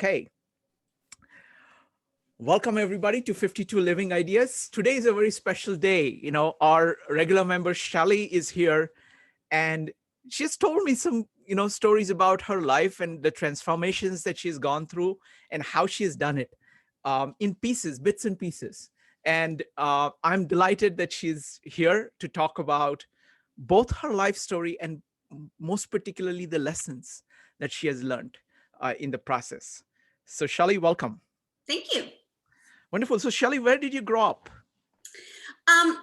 Okay. Welcome everybody to 52 Living Ideas. Today is a very special day. Our regular member Shelley is here and she's told me some, stories about her life and the transformations that she's gone through and how she's done it in pieces, bits and pieces. And I'm delighted that she's here to talk about both her life story and most particularly the lessons that she has learned in the process. So Shelley, welcome. Thank you. Wonderful. So Shelley, where did you grow up?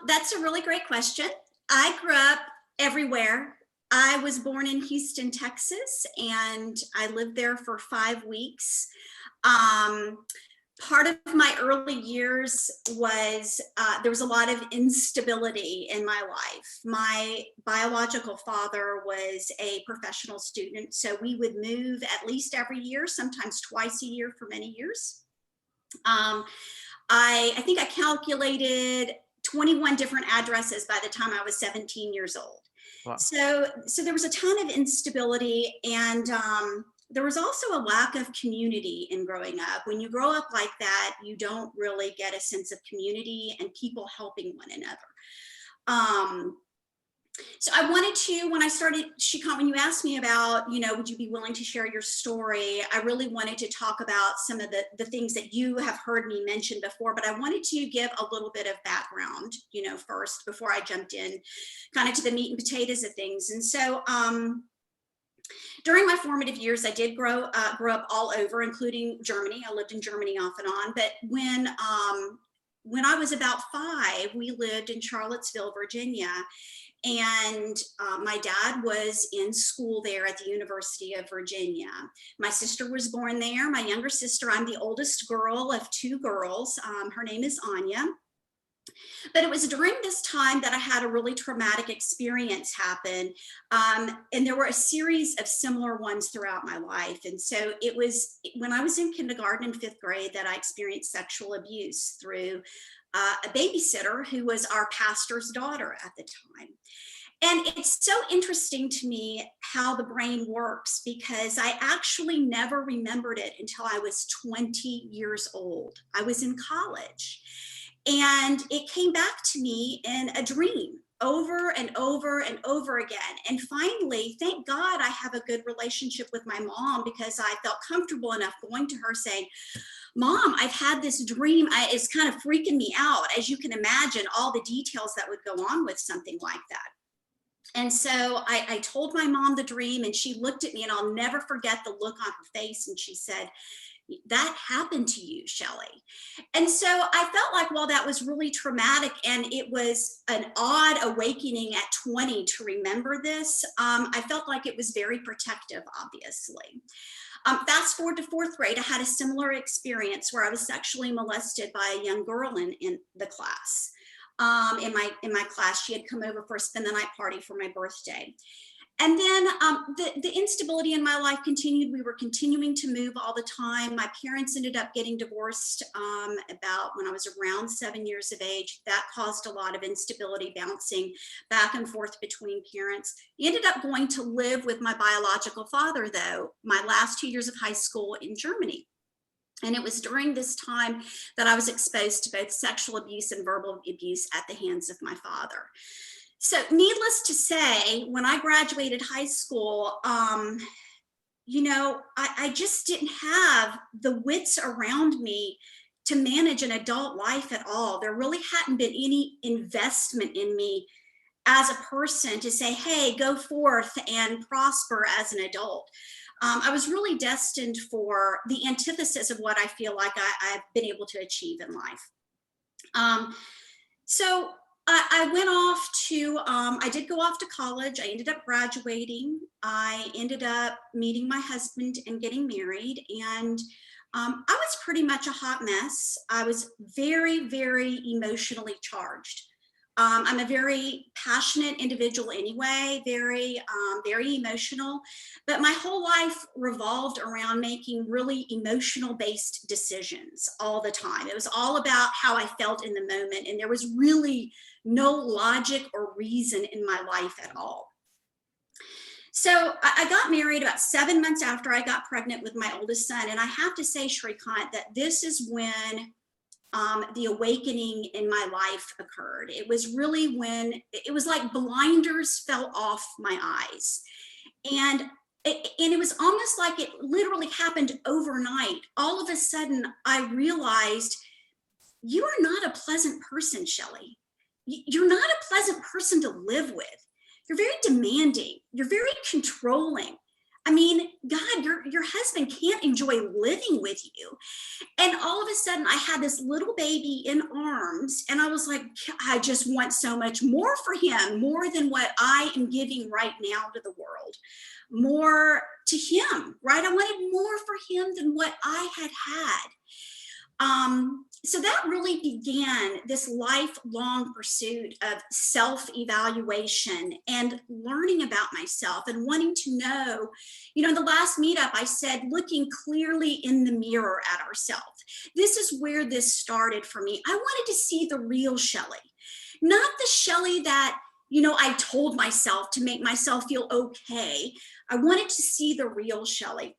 That's a really great question. I grew up everywhere. I was born in Houston, Texas, and I lived there for 5 weeks. Part of my early years was there was a lot of instability in my life. My biological father was a professional student, so we would move at least every year, sometimes twice a year for many years. I think I calculated 21 different addresses by the time I was 17 years old. Wow. So there was a ton of instability, and there was also a lack of community in growing up. When you grow up like that, you don't really get a sense of community and people helping one another. So I wanted to, when you asked me about, would you be willing to share your story? I really wanted to talk about some of the things that you have heard me mention before, but I wanted to give a little bit of background, first before I jumped in kind of to the meat and potatoes of things. And so during my formative years, I did grow up all over, including Germany. I lived in Germany off and on, but when I was about 5, we lived in Charlottesville, Virginia. And my dad was in school there at the University of Virginia. My sister was born there. My younger sister, I'm the oldest girl of 2 girls. Her name is Anya. But it was during this time that I had a really traumatic experience happen. And there were a series of similar ones throughout my life. And so it was when I was in kindergarten in 5th grade that I experienced sexual abuse through a babysitter who was our pastor's daughter at the time. And it's so interesting to me how the brain works, because I actually never remembered it until I was 20 years old. I was in college, and it came back to me in a dream over and over and over again. And finally, thank God I have a good relationship with my mom, because I felt comfortable enough going to her saying, Mom, I've had this dream. It's kind of freaking me out. As you can imagine, all the details that would go on with something like that. And so I told my mom the dream, and she looked at me, and I'll never forget the look on her face. And she said, that happened to you, Shelley. And so I felt like, well, that was really traumatic. And it was an odd awakening at 20 to remember this. I felt like it was very protective, obviously. Fast forward to 4th grade, I had a similar experience where I was sexually molested by a young girl in the class. In my class, she had come over for a spend the night party for my birthday. And then the instability in my life continued. We were continuing to move all the time. My parents ended up getting divorced about when I was around 7 years of age. That caused a lot of instability, bouncing back and forth between parents. I ended up going to live with my biological father, though, my last 2 years of high school in Germany. And it was during this time that I was exposed to both sexual abuse and verbal abuse at the hands of my father. So needless to say, when I graduated high school, I just didn't have the wits around me to manage an adult life at all. There really hadn't been any investment in me as a person to say, hey, go forth and prosper as an adult. I was really destined for the antithesis of what I feel like I've been able to achieve in life. So I went off to, I did go off to college. I ended up graduating. I ended up meeting my husband and getting married. And I was pretty much a hot mess. I was very, very emotionally charged. I'm a very passionate individual anyway, very emotional, but my whole life revolved around making really emotional based decisions all the time. It was all about how I felt in the moment, and there was really no logic or reason in my life at all. So I got married about 7 months after I got pregnant with my oldest son. And I have to say, Shrikant, that this is when the awakening in my life occurred. It was really when it was like blinders fell off my eyes. And it was almost like it literally happened overnight. All of a sudden, I realized you are not a pleasant person, Shelley. You're not a pleasant person to live with. You're very demanding. You're very controlling. I mean, God, your husband can't enjoy living with you. And all of a sudden, I had this little baby in arms, and I was like, I just want so much more for him, more than what I am giving right now to the world, more to him, right? I wanted more for him than what I had had. So that really began this lifelong pursuit of self-evaluation and learning about myself and wanting to know, in the last meetup, I said, looking clearly in the mirror at ourselves. This is where this started for me. I wanted to see the real Shelley, not the Shelley that, I told myself to make myself feel okay. I wanted to see the real Shelley.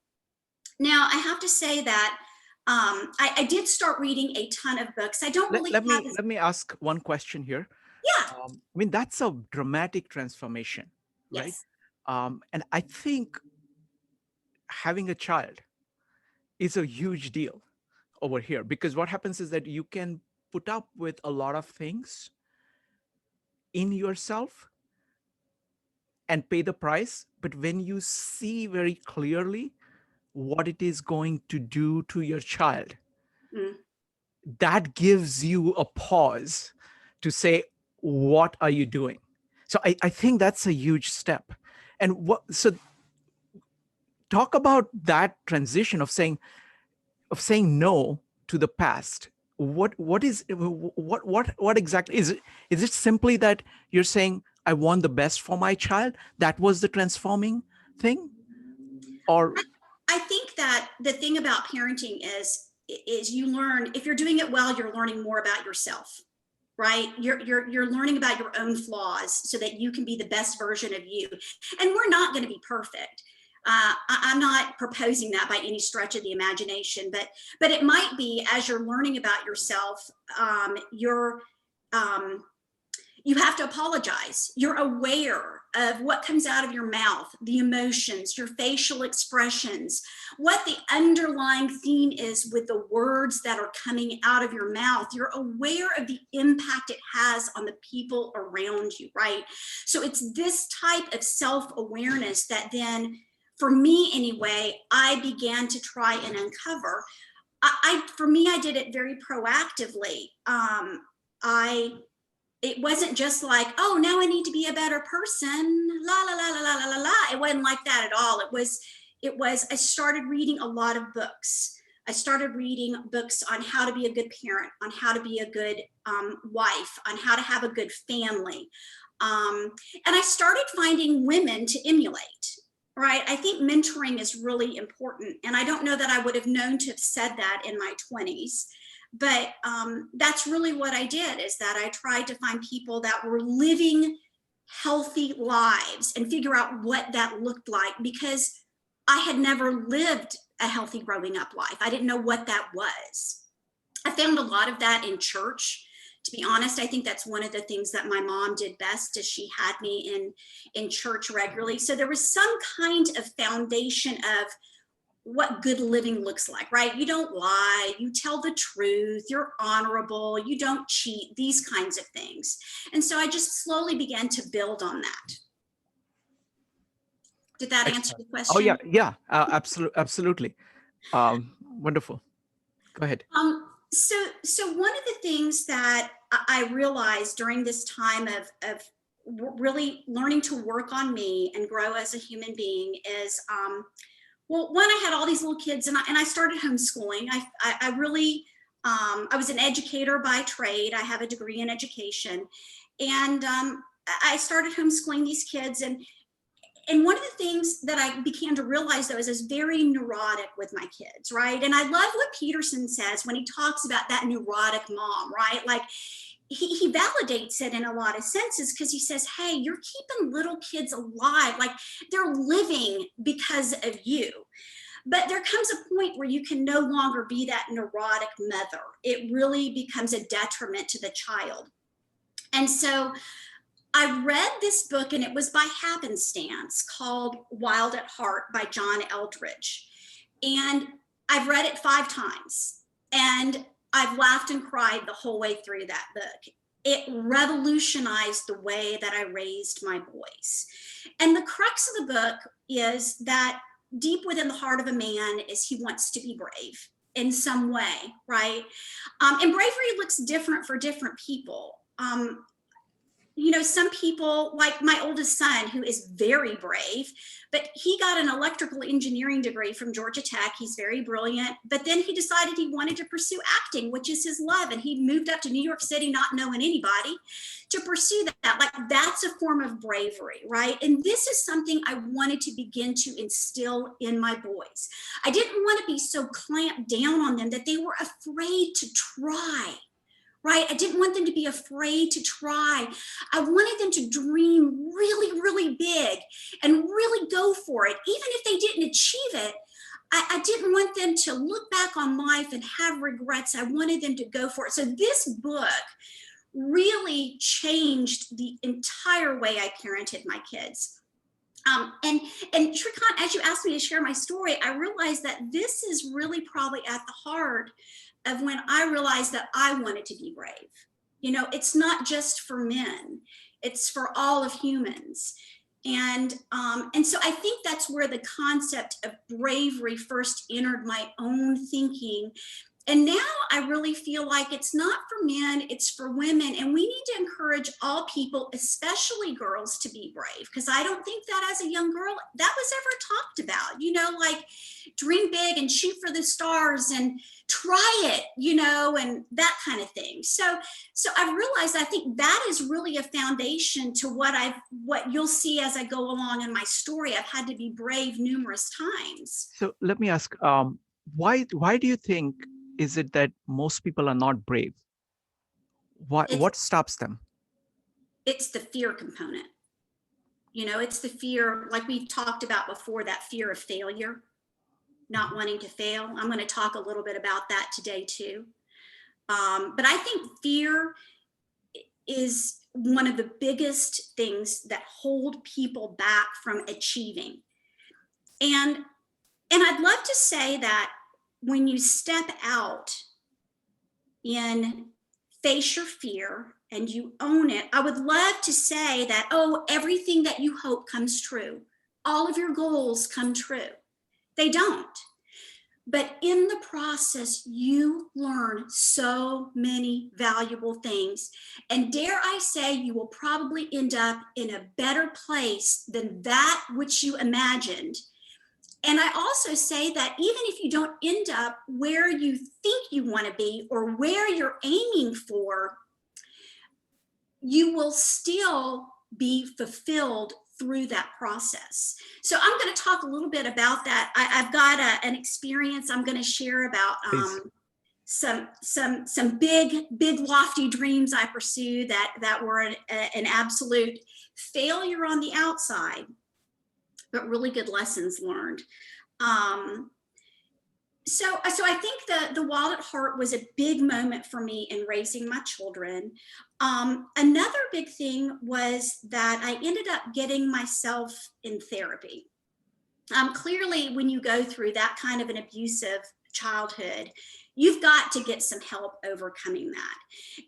Now, I have to say that I did start reading a ton of books. I don't really let me ask one question here. Yeah. I mean, that's a dramatic transformation, right? Yes. And I think having a child is a huge deal over here, because what happens is that you can put up with a lot of things in yourself and pay the price. But when you see very clearly what it is going to do to your child, that gives you a pause to say, what are you doing? So I think that's a huge step. And so talk about that transition of saying no to the past. What exactly is it? Is it simply that you're saying, I want the best for my child? That was the transforming thing? Or I think that the thing about parenting is you learn, if you're doing it well, you're learning more about yourself, right? You're learning about your own flaws so that you can be the best version of you. And we're not going to be perfect. I'm not proposing that by any stretch of the imagination, but it might be, as you're learning about yourself, you have to apologize. You're aware of what comes out of your mouth, the emotions, your facial expressions, what the underlying theme is with the words that are coming out of your mouth. You're aware of the impact it has on the people around you, right? So it's this type of self-awareness that then, for me anyway, I began to try and uncover. For me, I did it very proactively. It wasn't just like, oh, now I need to be a better person, la, la, la, la, la, la, la, la. It wasn't like that at all. It was, I started reading a lot of books. I started reading books on how to be a good parent, on how to be a good wife, on how to have a good family. And I started finding women to emulate, right? I think mentoring is really important. And I don't know that I would have known to have said that in my 20s. But that's really what I did, is that I tried to find people that were living healthy lives and figure out what that looked like, because I had never lived a healthy growing up life. I didn't know what that was. I found a lot of that in church. To be honest, I think that's one of the things that my mom did best, is she had me in church regularly. So there was some kind of foundation of what good living looks like, right? You don't lie, you tell the truth, you're honorable, you don't cheat, these kinds of things. And so I just slowly began to build on that. Did that answer the question? Oh yeah, absolutely. Wonderful. Go ahead. So one of the things that I realized during this time of really learning to work on me and grow as a human being is, well, one, I had all these little kids, and I started homeschooling. I really, I was an educator by trade. I have a degree in education, and I started homeschooling these kids. And one of the things that I began to realize, though, is I was very neurotic with my kids, right? And I love what Peterson says when he talks about that neurotic mom, right? Like, he validates it in a lot of senses, because he says, hey, you're keeping little kids alive, like they're living because of you. But there comes a point where you can no longer be that neurotic mother. It really becomes a detriment to the child. And so I read this book, and it was by happenstance, called Wild at Heart by John Eldredge. And I've read it 5 times, and I've laughed and cried the whole way through that book. It revolutionized the way that I raised my boys. And the crux of the book is that deep within the heart of a man is he wants to be brave in some way, right? And bravery looks different for different people. You know, some people, like my oldest son, who is very brave, but he got an electrical engineering degree from Georgia Tech. He's very brilliant, but then he decided he wanted to pursue acting, which is his love. And he moved up to New York City, not knowing anybody, to pursue that. Like, that's a form of bravery, right? And this is something I wanted to begin to instill in my boys. I didn't want to be so clamped down on them that they were afraid to try. Right? I didn't want them to be afraid to try. I wanted them to dream really, really big and really go for it. Even if they didn't achieve it, I didn't want them to look back on life and have regrets. I wanted them to go for it. So this book really changed the entire way I parented my kids. And Shrikant, as you asked me to share my story, I realized that this is really probably at the heart of when I realized that I wanted to be brave. You know, it's not just for men, it's for all of humans. And so I think that's where the concept of bravery first entered my own thinking. And now I really feel like it's not for men, it's for women. And we need to encourage all people, especially girls, to be brave. Because I don't think that as a young girl, that was ever talked about. You know, like dream big and shoot for the stars and try it, you know, and that kind of thing. So I've realized, I think that is really a foundation to what you'll see as I go along in my story. I've had to be brave numerous times. So let me ask, why do you think is it that most people are not brave? What stops them? It's the fear component. You know, it's the fear, like we talked about before, that fear of failure, not wanting to fail. I'm going to talk a little bit about that today too. But I think fear is one of the biggest things that hold people back from achieving. And I'd love to say that when you step out and face your fear and you own it, I would love to say that, oh, everything that you hope comes true. All of your goals come true. They don't. But in the process, you learn so many valuable things. And dare I say, you will probably end up in a better place than that which you imagined. And I also say that even if you don't end up where you think you want to be or where you're aiming for, you will still be fulfilled through that process. So I'm going to talk a little bit about that. I've got an experience I'm going to share about some big lofty dreams I pursued that were an absolute failure on the outside, but really good lessons learned. So I think the Wild at Heart was a big moment for me in raising my children. Another big thing was that I ended up getting myself in therapy. Clearly, when you go through that kind of an abusive childhood, you've got to get some help overcoming that.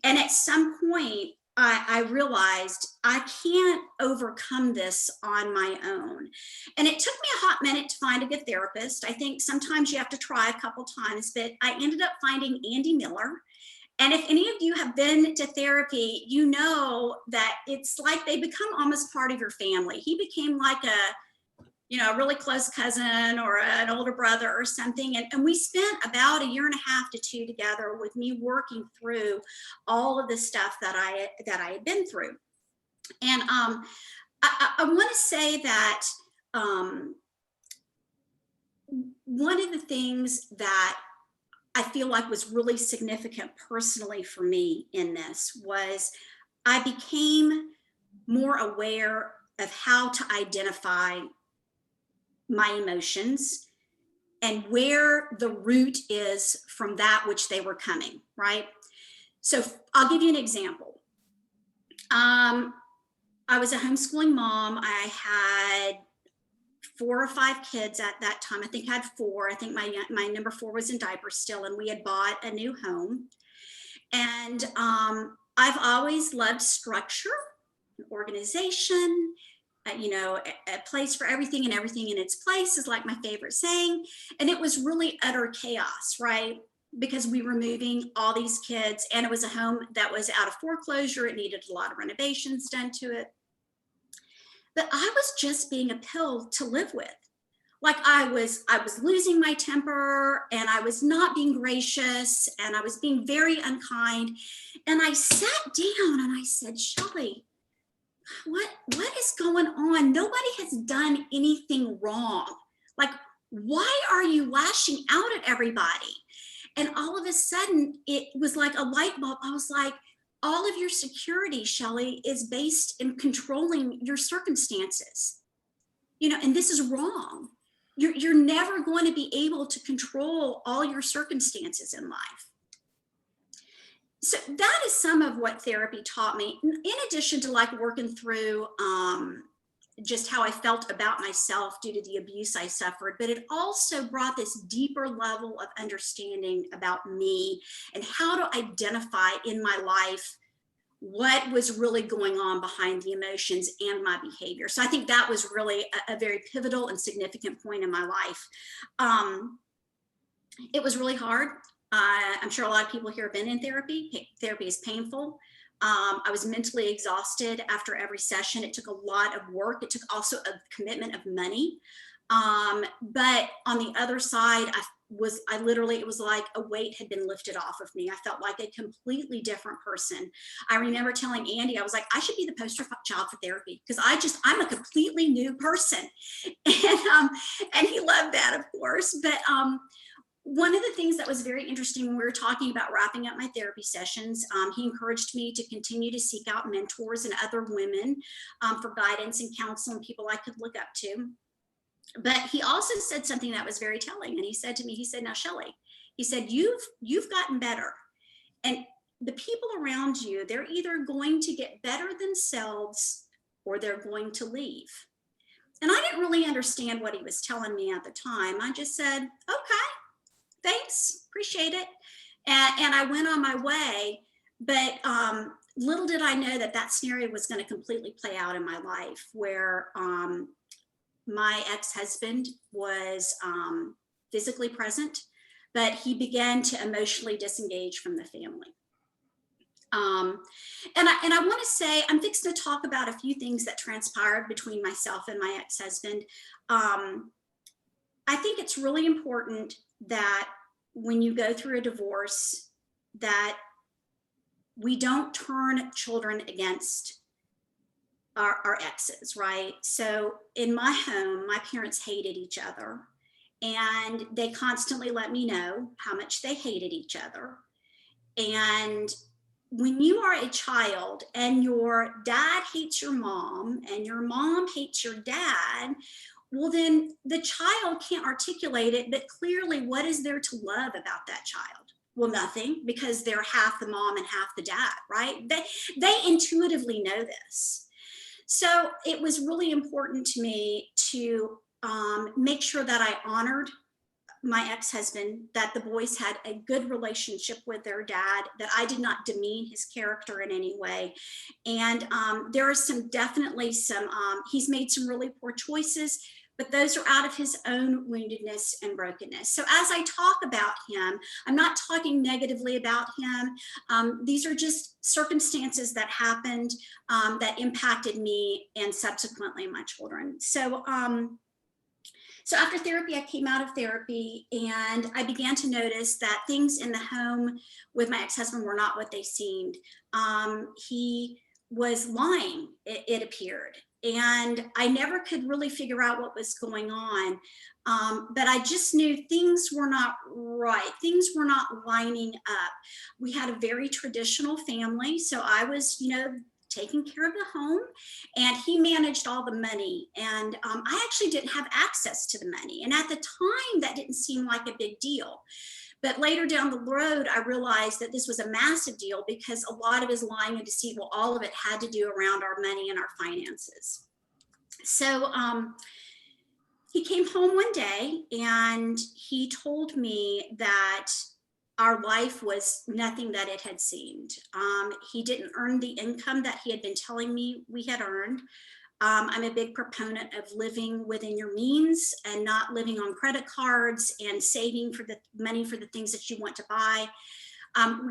And at some point, I realized I can't overcome this on my own. And it took me a hot minute to find a good therapist. I think sometimes you have to try a couple times, but I ended up finding Andy Miller. And if any of you have been to therapy, you know that it's like they become almost part of your family. He became like a really close cousin or an older brother or something. And we spent about 1.5 years to 2 together with me working through all of the stuff that I had been through. And I want to say that one of the things that I feel like was really significant personally for me in this was I became more aware of how to identify my emotions and where the root is from that which they were coming, right? So I'll give you an example. I was a homeschooling mom. I had 4 or 5 kids at that time. I think I had 4. I think my number 4 was in diapers still, and we had bought a new home. And I've always loved structure, organization, a place for everything and everything in its place is like my favorite saying. And it was really utter chaos, right? Because we were moving all these kids, and it was a home that was out of foreclosure. It needed a lot of renovations done to it. But I was just being a pill to live with. Like I was losing my temper, and I was not being gracious, and I was being very unkind. And I sat down and I said, Shelley, what is going on? Nobody has done anything wrong. Like, why are you lashing out at everybody? And all of a sudden, it was like a light bulb. I was like, all of your security, Shelley, is based in controlling your circumstances. And this is wrong. You're never going to be able to control all your circumstances in life. So that is some of what therapy taught me, in addition to like working through just how I felt about myself due to the abuse I suffered. But it also brought this deeper level of understanding about me and how to identify in my life what was really going on behind the emotions and my behavior. So I think that was really a very pivotal and significant point in my life. It was really hard. I'm sure a lot of people here have been in therapy. Therapy is painful. I was mentally exhausted after every session. It took a lot of work. It took also a commitment of money. But on the other side, it was like a weight had been lifted off of me. I felt like a completely different person. I remember telling Andy, I was like, I should be the poster child for therapy because I'm a completely new person. And he loved that, of course. But one of the things that was very interesting when we were talking about wrapping up my therapy sessions, he encouraged me to continue to seek out mentors and other women for guidance and counsel and people I could look up to. But he also said something that was very telling. And he said to me, he said, now, Shelley, he said, you've gotten better. And the people around you, they're either going to get better themselves or they're going to leave. And I didn't really understand what he was telling me at the time. I just said, okay, thanks, appreciate it. And I went on my way. But little did I know that scenario was going to completely play out in my life, where my ex-husband was physically present, but he began to emotionally disengage from the family. And I want to say, I'm fixing to talk about a few things that transpired between myself and my ex-husband. I think it's really important that when you go through a divorce, that we don't turn children against our exes, right? So in my home, my parents hated each other, and they constantly let me know how much they hated each other. And when you are a child and your dad hates your mom and your mom hates your dad, well, then the child can't articulate it, but clearly what is there to love about that child? Well, nothing, because they're half the mom and half the dad, right? They intuitively know this. So it was really important to me to make sure that I honored my ex-husband, that the boys had a good relationship with their dad, that I did not demean his character in any way. And there are he's made some really poor choices, but those are out of his own woundedness and brokenness. So as I talk about him, I'm not talking negatively about him. These are just circumstances that happened that impacted me and subsequently my children. So after therapy, I came out of therapy, and I began to notice that things in the home with my ex-husband were not what they seemed. He was lying, it appeared. And I never could really figure out what was going on. But I just knew things were not right. Things were not lining up. We had a very traditional family. So I was, taking care of the home, and he managed all the money. And I actually didn't have access to the money. And at the time, that didn't seem like a big deal. But later down the road, I realized that this was a massive deal, because a lot of his lying and deceit, well, all of it had to do around our money and our finances. So he came home one day and he told me that our life was nothing that it had seemed. He didn't earn the income that he had been telling me we had earned. I'm a big proponent of living within your means and not living on credit cards and saving for the money for the things that you want to buy.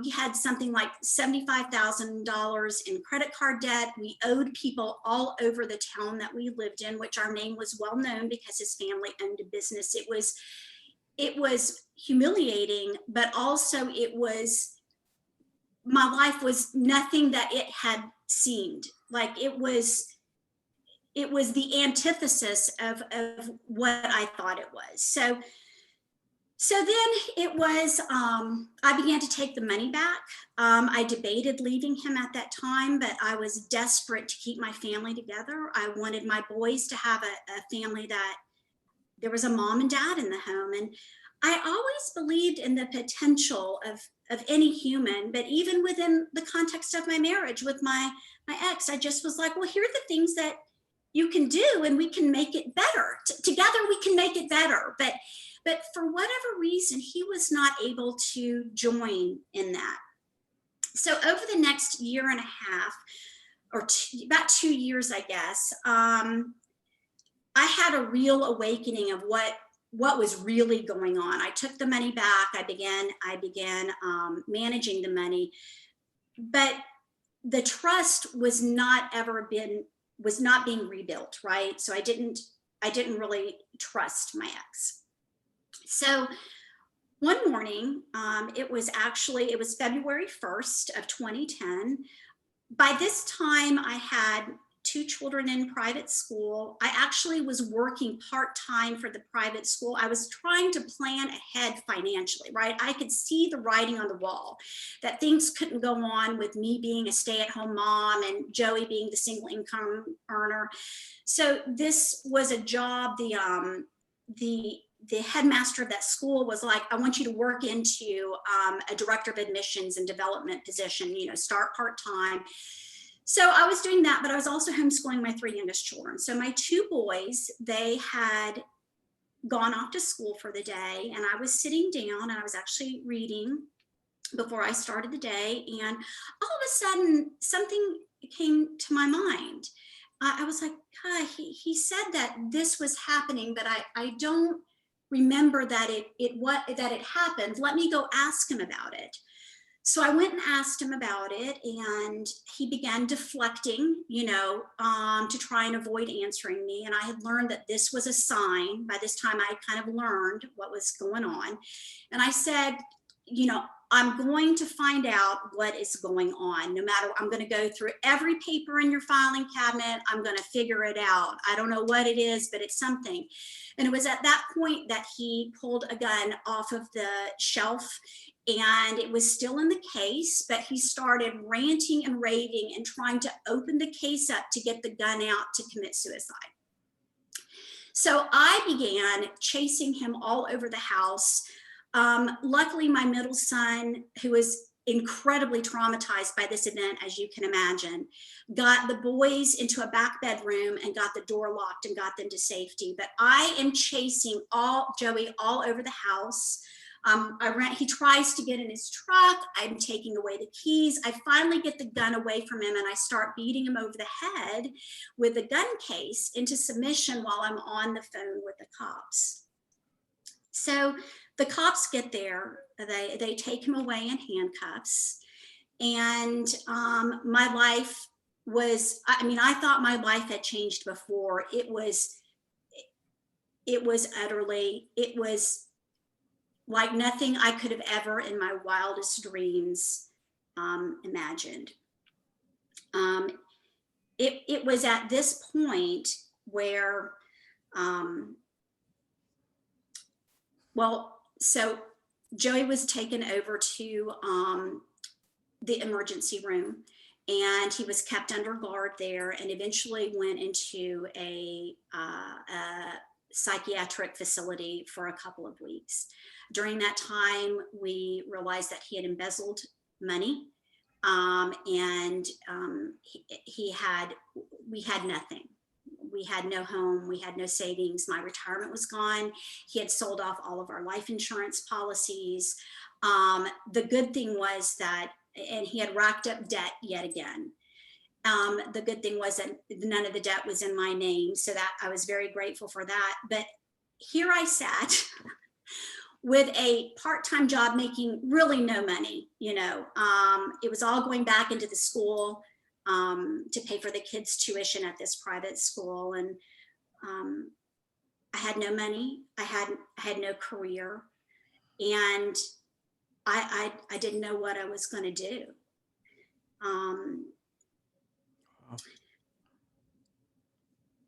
We had something like $75,000 in credit card debt. We owed people all over the town that we lived in, which our name was well known because his family owned a business. It was humiliating, but also my life was nothing that it had seemed. Like it was the antithesis of what I thought it was. So then it was, I began to take the money back. I debated leaving him at that time, but I was desperate to keep my family together. I wanted my boys to have a family that there was a mom and dad in the home. And I always believed in the potential of any human, but even within the context of my marriage with my ex, I just was like, well, here are the things that you can do and we can make it better. Together we can make it better. But for whatever reason, he was not able to join in that. So over the next year and a half, or about 2 years, I guess, I had a real awakening of what was really going on. I took the money back. I began managing the money, but the trust was not being rebuilt, right? So I didn't really trust my ex. So one morning, it was February 1st of 2010. By this time, I had 2 children in private school. I actually was working part-time for the private school. I was trying to plan ahead financially, right? I could see the writing on the wall that things couldn't go on with me being a stay-at-home mom and Joey being the single income earner. So this was a job, the headmaster of that school was like, I want you to work into a director of admissions and development position, start part-time. So I was doing that, but I was also homeschooling my 3 youngest children. So my 2 boys, they had gone off to school for the day, and I was sitting down and I was actually reading before I started the day. And all of a sudden, something came to my mind. I was like, God, he said that this was happening, but I don't remember that it happened. Let me go ask him about it. So I went and asked him about it, and he began deflecting, to try and avoid answering me. And I had learned that this was a sign. By this time, I kind of learned what was going on. And I said, I'm going to find out what is going on. No matter, I'm going to go through every paper in your filing cabinet. I'm going to figure it out. I don't know what it is, but it's something. And it was at that point that he pulled a gun off of the shelf, and it was still in the case, but he started ranting and raving and trying to open the case up to get the gun out to commit suicide. So I began chasing him all over the house. Luckily, my middle son, who was incredibly traumatized by this event, as you can imagine, got the boys into a back bedroom and got the door locked and got them to safety. But I am chasing Joey all over the house. He tries to get in his truck. I'm taking away the keys. I finally get the gun away from him, and I start beating him over the head with the gun case into submission while I'm on the phone with the cops. So the cops get there, they take him away in handcuffs. And my life was, I thought my life had changed before. It was like nothing I could have ever in my wildest dreams imagined. it was at this point where, so Joey was taken over to the emergency room, and he was kept under guard there, and eventually went into a psychiatric facility for a couple of weeks. During that time, we realized that he had embezzled money, and we had nothing. We had no home, we had no savings, my retirement was gone. He had sold off all of our life insurance policies. The good thing was that, and he had racked up debt yet again. The good thing was that none of the debt was in my name, so that I was very grateful for that. But here I sat with a part-time job making really no money, you know. It was all going back into the school to pay for the kids' tuition at this private school. And I had no money, I had no career, and I didn't know what I was going to do.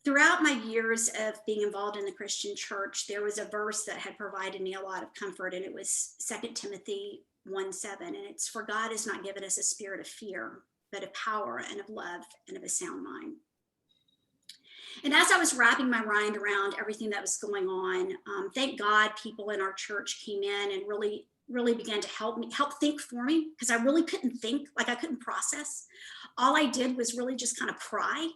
Throughout my years of being involved in the Christian church, there was a verse that had provided me a lot of comfort, and it was 2 Timothy 1:7, and it's, "For God has not given us a spirit of fear, but of power and of love and of a sound mind." And as I was wrapping my mind around everything that was going on, thank God people in our church came in and really began to help think for me, because I really couldn't think, like I couldn't process. All I did was really just kind of cry.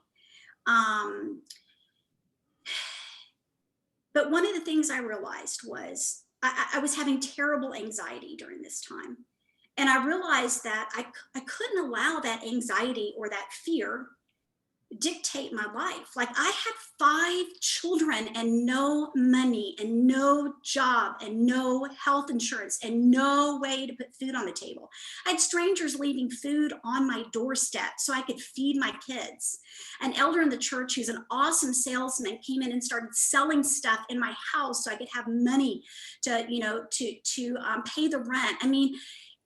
But one of the things I realized was I was having terrible anxiety during this time. And I realized that I couldn't allow that anxiety or that fear dictate my life. Like, I had 5 children and no money and no job and no health insurance and no way to put food on the table. I had strangers leaving food on my doorstep so I could feed my kids. An elder in the church, who's an awesome salesman, came in and started selling stuff in my house so I could have money to, you know, to pay the rent. I mean,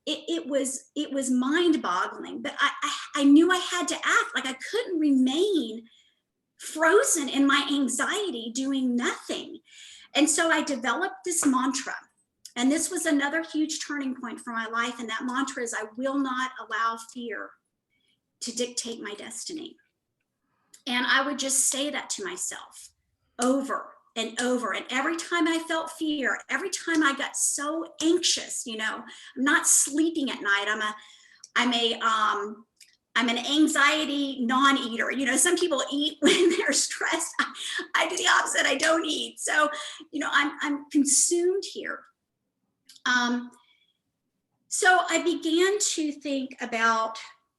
it was mind-boggling, but I knew I had to act. Like, I couldn't remain frozen in my anxiety doing nothing. And so I developed this mantra, and this was another huge turning point for my life. And that mantra is, I will not allow fear to dictate my destiny. And I would just say that to myself over and over. And every time I felt fear, every time I got so anxious, you know, I'm not sleeping at night. I'm an anxiety non-eater. You know, some people eat when they're stressed. I do the opposite. I don't eat. So, you know, I'm consumed here. So I began to think about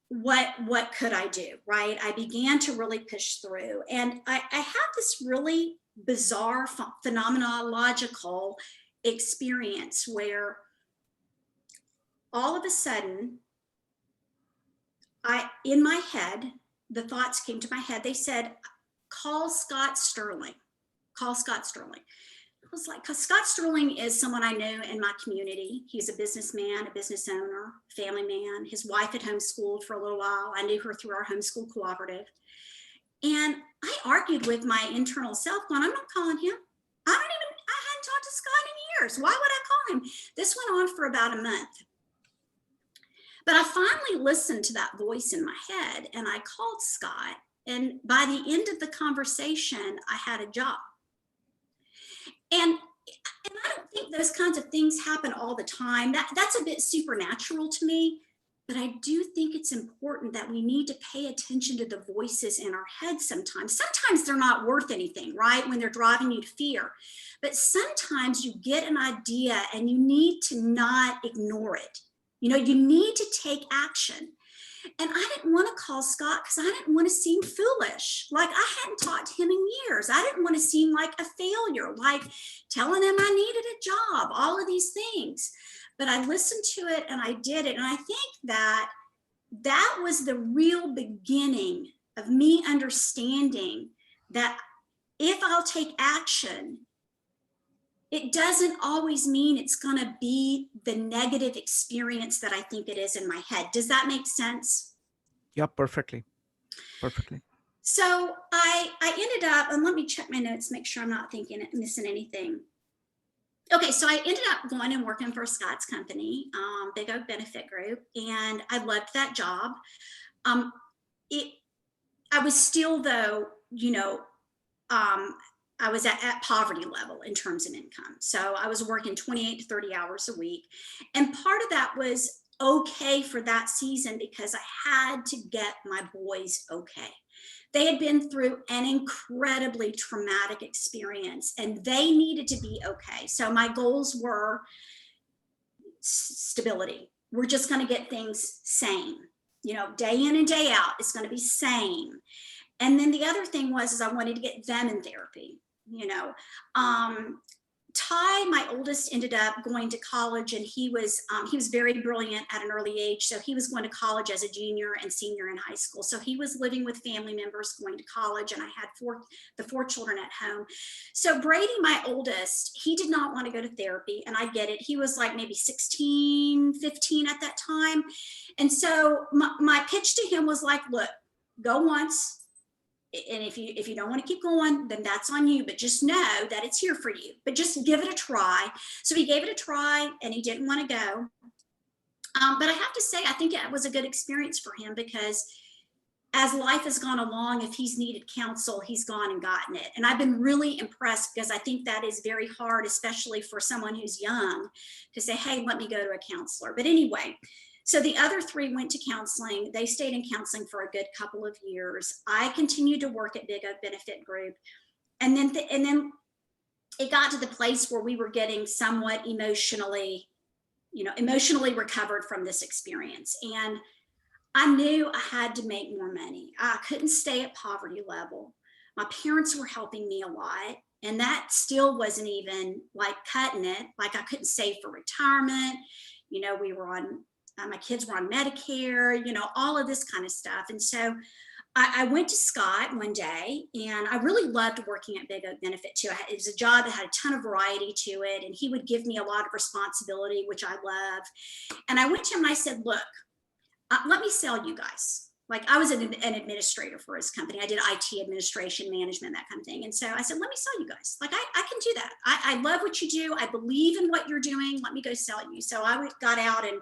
what could I do, right? I began to really push through. And I had this really bizarre phenomenological experience where all of a sudden, in my head, the thoughts came to my head. They said, call Scott Sterling. Call Scott Sterling. It was like, because Scott Sterling is someone I know in my community. He's a businessman, a business owner, family man. His wife had homeschooled for a little while. I knew her through our homeschool cooperative. And I argued with my internal self, going, I'm not calling him. I hadn't talked to Scott in years. Why would I call him? This went on for about a month. But I finally listened to that voice in my head, and I called Scott. And by the end of the conversation, I had a job. And I don't think those kinds of things happen all the time. That's a bit supernatural to me. But I do think it's important that we need to pay attention to the voices in our heads sometimes. Sometimes they're not worth anything, right? When they're driving you to fear. But sometimes you get an idea and you need to not ignore it. You know, you need to take action. And I didn't want to call Scott because I didn't want to seem foolish. Like, I hadn't talked to him in years. I didn't want to seem like a failure, like telling him I needed a job, all of these things. But I listened to it and I did it. And I think that was the real beginning of me understanding that if I'll take action, it doesn't always mean it's going to be the negative experience that I think it is in my head. Does that make sense? Yeah, perfectly. Perfectly. So I ended up, and let me check my notes, make sure I'm not missing anything. Okay, so I ended up going and working for Scott's company, Big Oak Benefit Group, and I loved that job. Um, I was still, though, I was at poverty level in terms of income. So I was working 28 to 30 hours a week. And part of that was okay for that season because I had to get my boys okay. They had been through an incredibly traumatic experience and they needed to be okay. So my goals were stability. We're just going to get things sane, day in and day out. It's going to be sane. And then the other thing was I wanted to get them in therapy. Ty, my oldest, ended up going to college, and he was very brilliant at an early age. So he was going to college as a junior and senior in high school. So he was living with family members going to college, and I had the four children at home. So Brady, my oldest, he did not want to go to therapy, and I get it. He was like maybe 16, 15 at that time. And so my pitch to him was like, look, go once. And if you don't want to keep going, then that's on you, but just know that it's here for you, but just give it a try. So he gave it a try and he didn't want to go. But I have to say, I think it was a good experience for him because as life has gone along, if he's needed counsel, he's gone and gotten it. And I've been really impressed because I think that is very hard, especially for someone who's young, to say, hey, let me go to a counselor. But anyway, so the other three went to counseling. They stayed in counseling for a good couple of years. I continued to work at Big Oak Benefit Group. And then it got to the place where we were getting somewhat emotionally recovered from this experience. And I knew I had to make more money. I couldn't stay at poverty level. My parents were helping me a lot. And that still wasn't even like cutting it. Like I couldn't save for retirement. We were on my kids were on Medicare, all of this kind of stuff. And so I went to Scott one day, and I really loved working at Big Oak Benefit too. It was a job that had a ton of variety to it, and he would give me a lot of responsibility, which I love. And I went to him and I said, look, let me sell you guys. Like I was an administrator for his company. I did IT administration, management, that kind of thing. And so I said, let me sell you guys. Like I can do that. I love what you do. I believe in what you're doing. Let me go sell you. So I got out and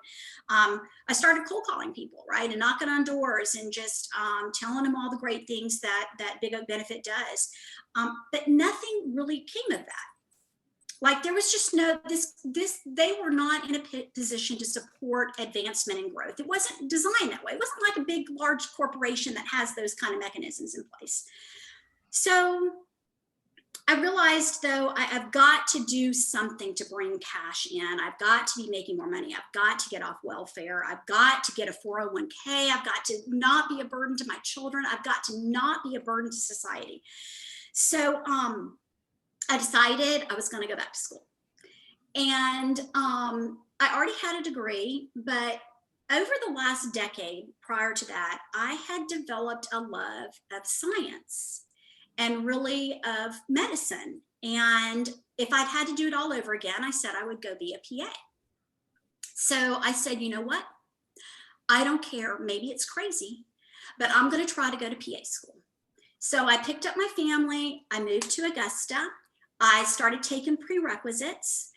I started cold calling people, right? And knocking on doors and just telling them all the great things that Big Oak Benefit does. But nothing really came of that. Like there was just they were not in a position to support advancement and growth. It wasn't designed that way. It wasn't like a big, large corporation that has those kind of mechanisms in place. So I realized though, I've got to do something to bring cash in. I've got to be making more money. I've got to get off welfare. I've got to get a 401k. I've got to not be a burden to my children. I've got to not be a burden to society. So, I decided I was going to go back to school. And I already had a degree, but over the last decade prior to that, I had developed a love of science and really of medicine. And if I'd had to do it all over again, I said I would go be a PA. So I said, you know what? I don't care. Maybe it's crazy, but I'm going to try to go to PA school. So I picked up my family. I moved to Augusta. I started taking prerequisites,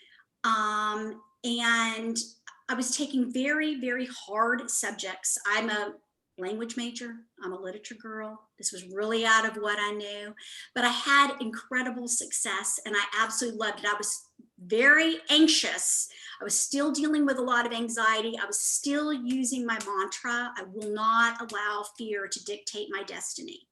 and I was taking very, very hard subjects. I'm a language major. I'm a literature girl. This was really out of what I knew, but I had incredible success and I absolutely loved it. I was very anxious. I was still dealing with a lot of anxiety. I was still using my mantra, I will not allow fear to dictate my destiny.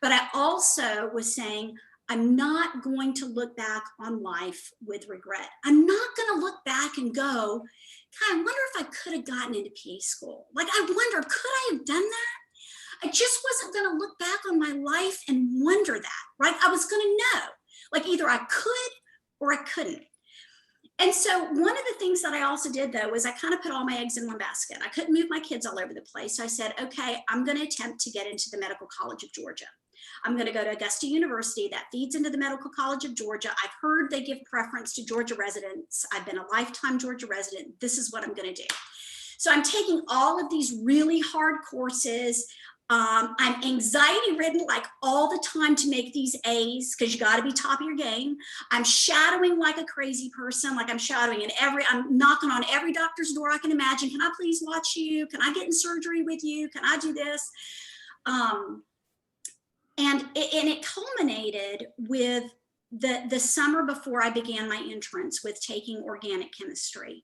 But I also was saying, I'm not going to look back on life with regret. I'm not going to look back and go, God, I wonder if I could have gotten into PA school. Like, I wonder, could I have done that? I just wasn't going to look back on my life and wonder that, right? I was going to know, like either I could or I couldn't. And so one of the things that I also did though, was I kind of put all my eggs in one basket. I couldn't move my kids all over the place. So I said, okay, I'm going to attempt to get into the Medical College of Georgia. I'm going to go to Augusta University that feeds into the Medical College of Georgia. I've heard they give preference to Georgia residents. I've been a lifetime Georgia resident. This is what I'm going to do. So I'm taking all of these really hard courses. I'm anxiety ridden like all the time to make these A's because you got to be top of your game. I'm shadowing like a crazy person. Like I'm shadowing I'm knocking on every doctor's door I can imagine. Can I please watch you? Can I get in surgery with you? Can I do this? And it culminated with the summer before I began my entrance with taking organic chemistry.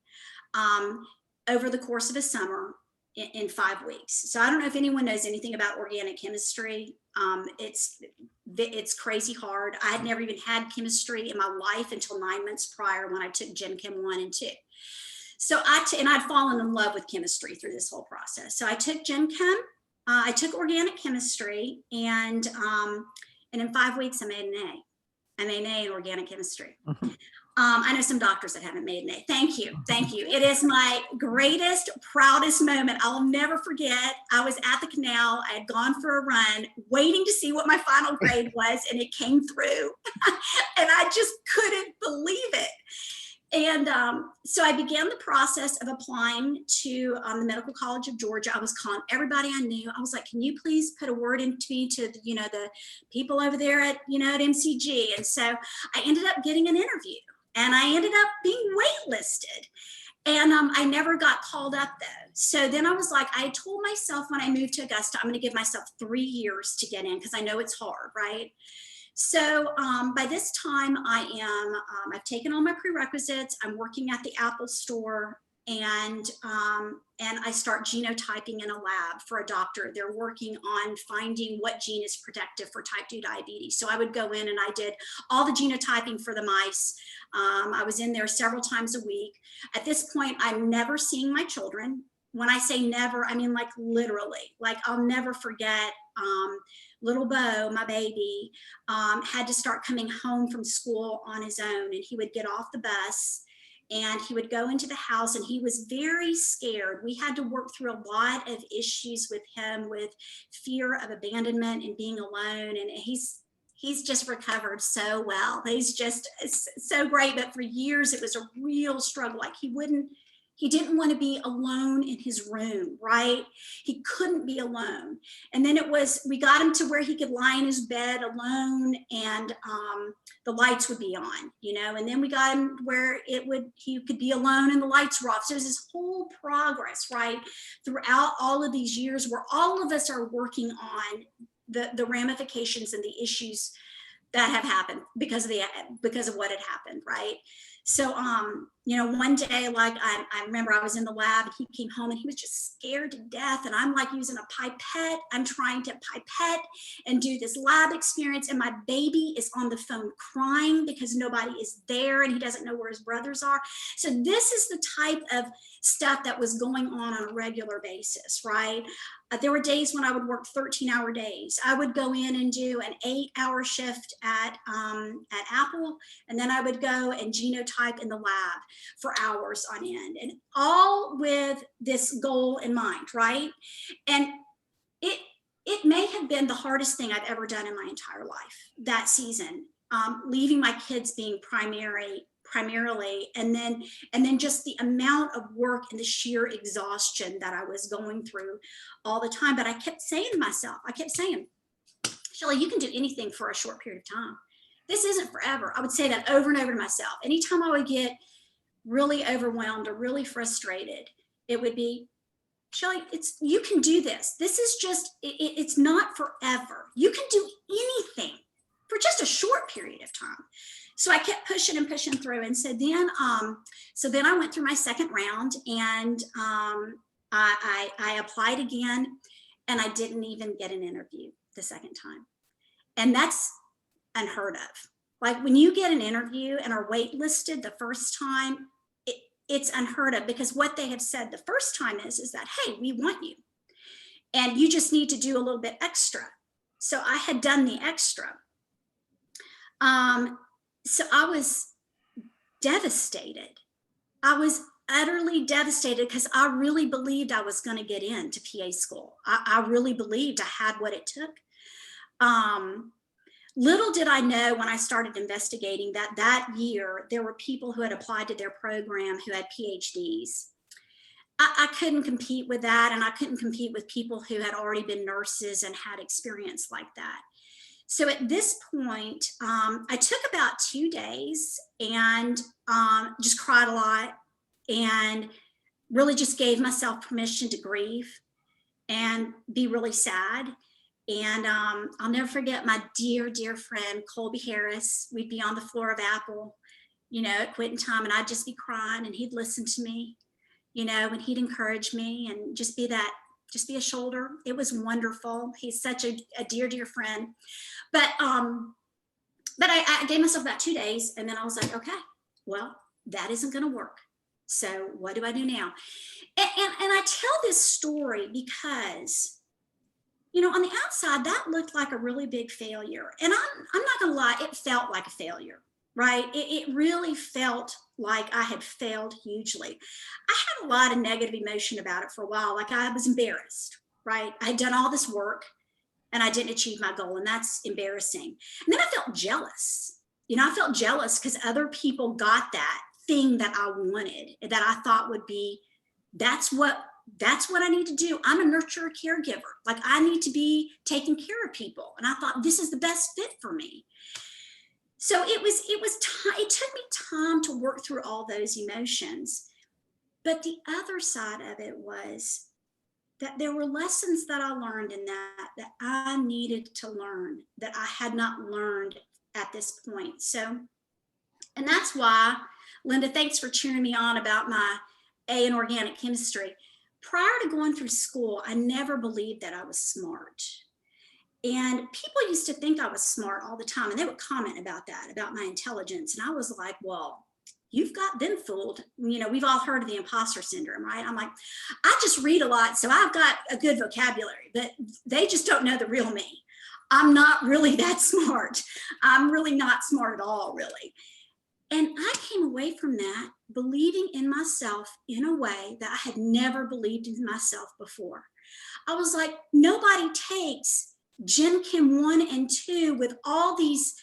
Over the course of a summer, in 5 weeks. So I don't know if anyone knows anything about organic chemistry. It's crazy hard. I had never even had chemistry in my life until 9 months prior when I took Gen Chem 1 and 2. So I'd fallen in love with chemistry through this whole process. So I took Gen Chem, I took organic chemistry, and in 5 weeks I made an A. I made an A in organic chemistry. I know some doctors that haven't made an A. Thank you. Thank you. It is my greatest, proudest moment. I'll never forget. I was at the canal. I had gone for a run, waiting to see what my final grade was, and it came through. And I just couldn't believe it. And so I began the process of applying to the Medical College of Georgia. I was calling everybody I knew. I was like, can you please put a word into me to, the people over there at, at MCG? And so I ended up getting an interview. And I ended up being waitlisted. And I never got called up though. So then I was like, I told myself when I moved to Augusta, I'm going to give myself 3 years to get in because I know it's hard, right? So by this time I've taken all my prerequisites. I'm working at the Apple store, and I start genotyping in a lab for a doctor. They're working on finding what gene is protective for type 2 diabetes. So I would go in and I did all the genotyping for the mice. I was in there several times a week. At this point, I'm never seeing my children. When I say never, I mean like literally. Like I'll never forget little Bo, my baby, had to start coming home from school on his own, and he would get off the bus and he would go into the house, and he was very scared. We had to work through a lot of issues with him, with fear of abandonment and being alone. And he's just recovered so well. He's just so great. But for years, it was a real struggle. Like he didn't want to be alone in his room, right? He couldn't be alone. And then we got him to where he could lie in his bed alone, and the lights would be on, and then we got him where he could be alone and the lights were off. So it was this whole progress, right? Throughout all of these years where all of us are working on the ramifications and the issues that have happened because of what had happened, right? So, one day, like I remember I was in the lab and he came home and he was just scared to death. And I'm like using a pipette. I'm trying to pipette and do this lab experience. And my baby is on the phone crying because nobody is there and he doesn't know where his brothers are. So this is the type of stuff that was going on a regular basis, right? There were days when I would work 13-hour days. I would go in and do an 8-hour shift at Apple, and then I would go and genotype in the lab for hours on end, and all with this goal in mind, right? And it may have been the hardest thing I've ever done in my entire life that season, leaving my kids being primarily, and then just the amount of work and the sheer exhaustion that I was going through all the time. But I kept saying to myself, Shelley, you can do anything for a short period of time. This isn't forever. I would say that over and over to myself. Anytime I would get really overwhelmed or really frustrated, it would be, Shelley, you can do this. This is just, it's not forever. You can do anything for just a short period of time. So I kept pushing and pushing through. And so then I went through my second round, and I applied again, and I didn't even get an interview the second time. And that's unheard of. Like when you get an interview and are waitlisted the first time, it's unheard of, because what they had said the first time is that, hey, we want you and you just need to do a little bit extra. So I had done the extra. So I was devastated. I was utterly devastated because I really believed I was going to get into PA school. I really believed I had what it took. Little did I know when I started investigating that year, there were people who had applied to their program who had PhDs. I couldn't compete with that, and I couldn't compete with people who had already been nurses and had experience like that. So at this point, I took about 2 days and just cried a lot and really just gave myself permission to grieve and be really sad. And I'll never forget my dear, dear friend, Colby Harris. We'd be on the floor of Apple, at quitting time, and I'd just be crying, and he'd listen to me, and he'd encourage me and just be a shoulder. It was wonderful. He's such a dear, dear friend. But I gave myself about 2 days, and then I was like, okay, well, that isn't going to work. So what do I do now? And I tell this story because, on the outside, that looked like a really big failure. And I'm not going to lie, it felt like a failure, right? It really felt like I had failed hugely. I had a lot of negative emotion about it for a while. Like, I was embarrassed, right? I had done all this work and I didn't achieve my goal, and that's embarrassing. And then I felt jealous. I felt jealous because other people got that thing that I wanted, that I thought would be, that's what I need to do. I'm a nurturer caregiver. Like, I need to be taking care of people. And I thought this is the best fit for me. So it took me time to work through all those emotions. But the other side of it was that there were lessons that I learned in that I needed to learn, that I had not learned at this point. So, and that's why, Linda, thanks for cheering me on about my A in organic chemistry. Prior to going through school, I never believed that I was smart. And people used to think I was smart all the time, and they would comment about that, about my intelligence. And I was like, well, you've got them fooled. We've all heard of the imposter syndrome, right? I'm like, I just read a lot, so I've got a good vocabulary, but they just don't know the real me. I'm not really that smart. I'm really not smart at all, really. And I came away from that believing in myself in a way that I had never believed in myself before. I was like, nobody takes Gen Chem 1 and 2 with all these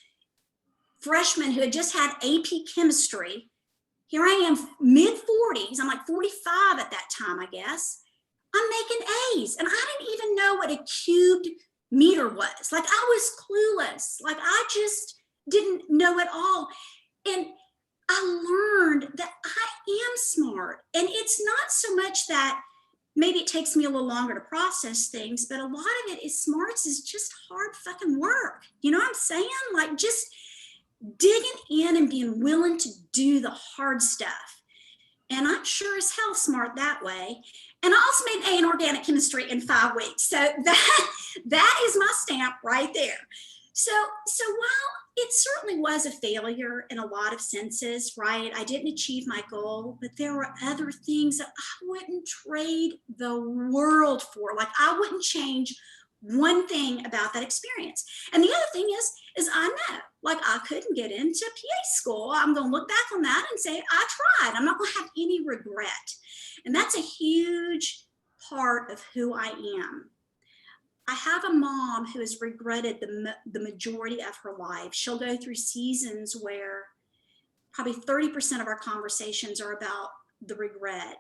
freshmen who had just had AP chemistry. Here I am, mid-40s. I'm like 45 at that time, I guess. I'm making A's, and I didn't even know what a cubed meter was. Like, I was clueless. Like, I just didn't know at all. And I learned that I am smart. And it's not so much that maybe it takes me a little longer to process things, but a lot of it is smarts is just hard fucking work. You know what I'm saying? Like, just digging in and being willing to do the hard stuff. And I'm sure as hell smart that way. And I also made A in organic chemistry in 5 weeks. So that is my stamp right there. So while it certainly was a failure in a lot of senses, right? I didn't achieve my goal, but there were other things that I wouldn't trade the world for. Like, I wouldn't change one thing about that experience. And the other thing is I know, like, I couldn't get into PA school. I'm going to look back on that and say, I tried. I'm not going to have any regret. And that's a huge part of who I am. I have a mom who has regretted the majority of her life. She'll go through seasons where probably 30% of our conversations are about the regret.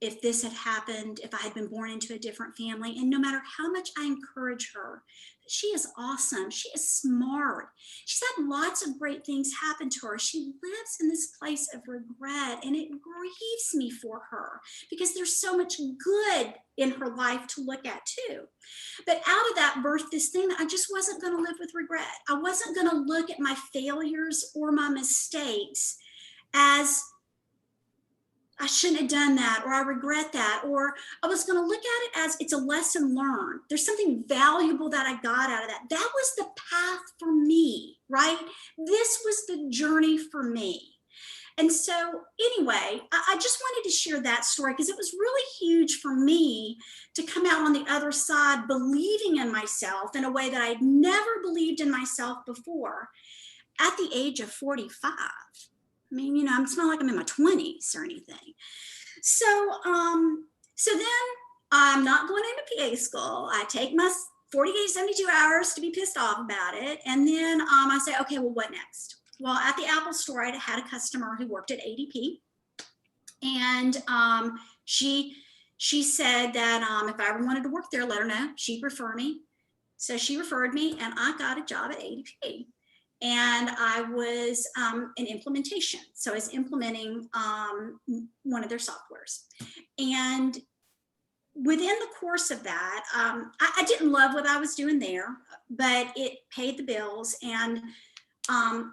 If this had happened, if I had been born into a different family. And no matter how much I encourage her, she is awesome. She is smart. She's had lots of great things happen to her. She lives in this place of regret, and it grieves me for her because there's so much good in her life to look at too. But out of that birthed this thing that I just wasn't going to live with regret. I wasn't going to look at my failures or my mistakes as I shouldn't have done that, or I regret that, or I was going to look at it as it's a lesson learned. There's something valuable that I got out of that. That was the path for me, right? This was the journey for me. And so anyway, I just wanted to share that story because it was really huge for me to come out on the other side believing in myself in a way that I'd never believed in myself before at the age of 45. I mean, it's not like I'm in my 20s or anything. So then I'm not going into PA school. I take my 48, 72 hours to be pissed off about it. And then I say, okay, well, what next? Well, at the Apple store, I had a customer who worked at ADP. And she said that if I ever wanted to work there, let her know. She'd refer me. So she referred me, and I got a job at ADP. And I was in implementation. So I was implementing one of their softwares. And within the course of that, I didn't love what I was doing there, but it paid the bills. And I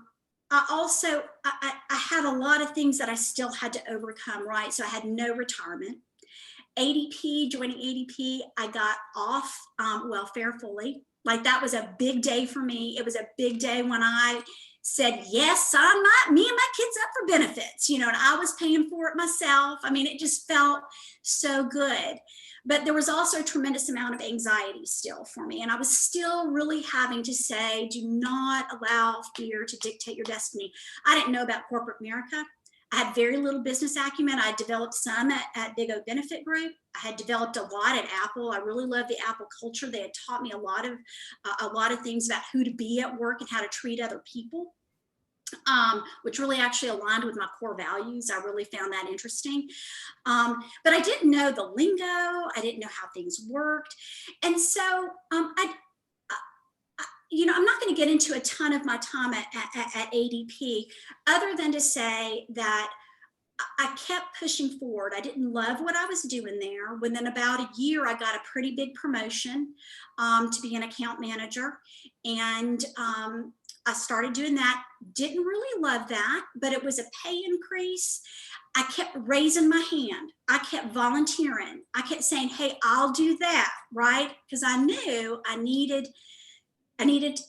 had a lot of things that I still had to overcome, right? So I had no retirement. joining ADP, I got off welfare fully. Like, that was a big day for me. It was a big day when I said, yes, sign me and my kids up for benefits, and I was paying for it myself. I mean, it just felt so good. But there was also a tremendous amount of anxiety still for me. And I was still really having to say, do not allow fear to dictate your destiny. I didn't know about corporate America. I had very little business acumen. I developed some at Big O Benefit Group. I had developed a lot at Apple. I really loved the Apple culture. They had taught me a lot of things about who to be at work and how to treat other people, which really actually aligned with my core values. I really found that interesting. But I didn't know the lingo. I didn't know how things worked. And so I'm not going to get into a ton of my time at ADP, other than to say that I kept pushing forward. I didn't love what I was doing there. Within about a year, I got a pretty big promotion to be an account manager. And I started doing that. Didn't really love that, but it was a pay increase. I kept raising my hand. I kept volunteering. I kept saying, hey, I'll do that, right? Because I knew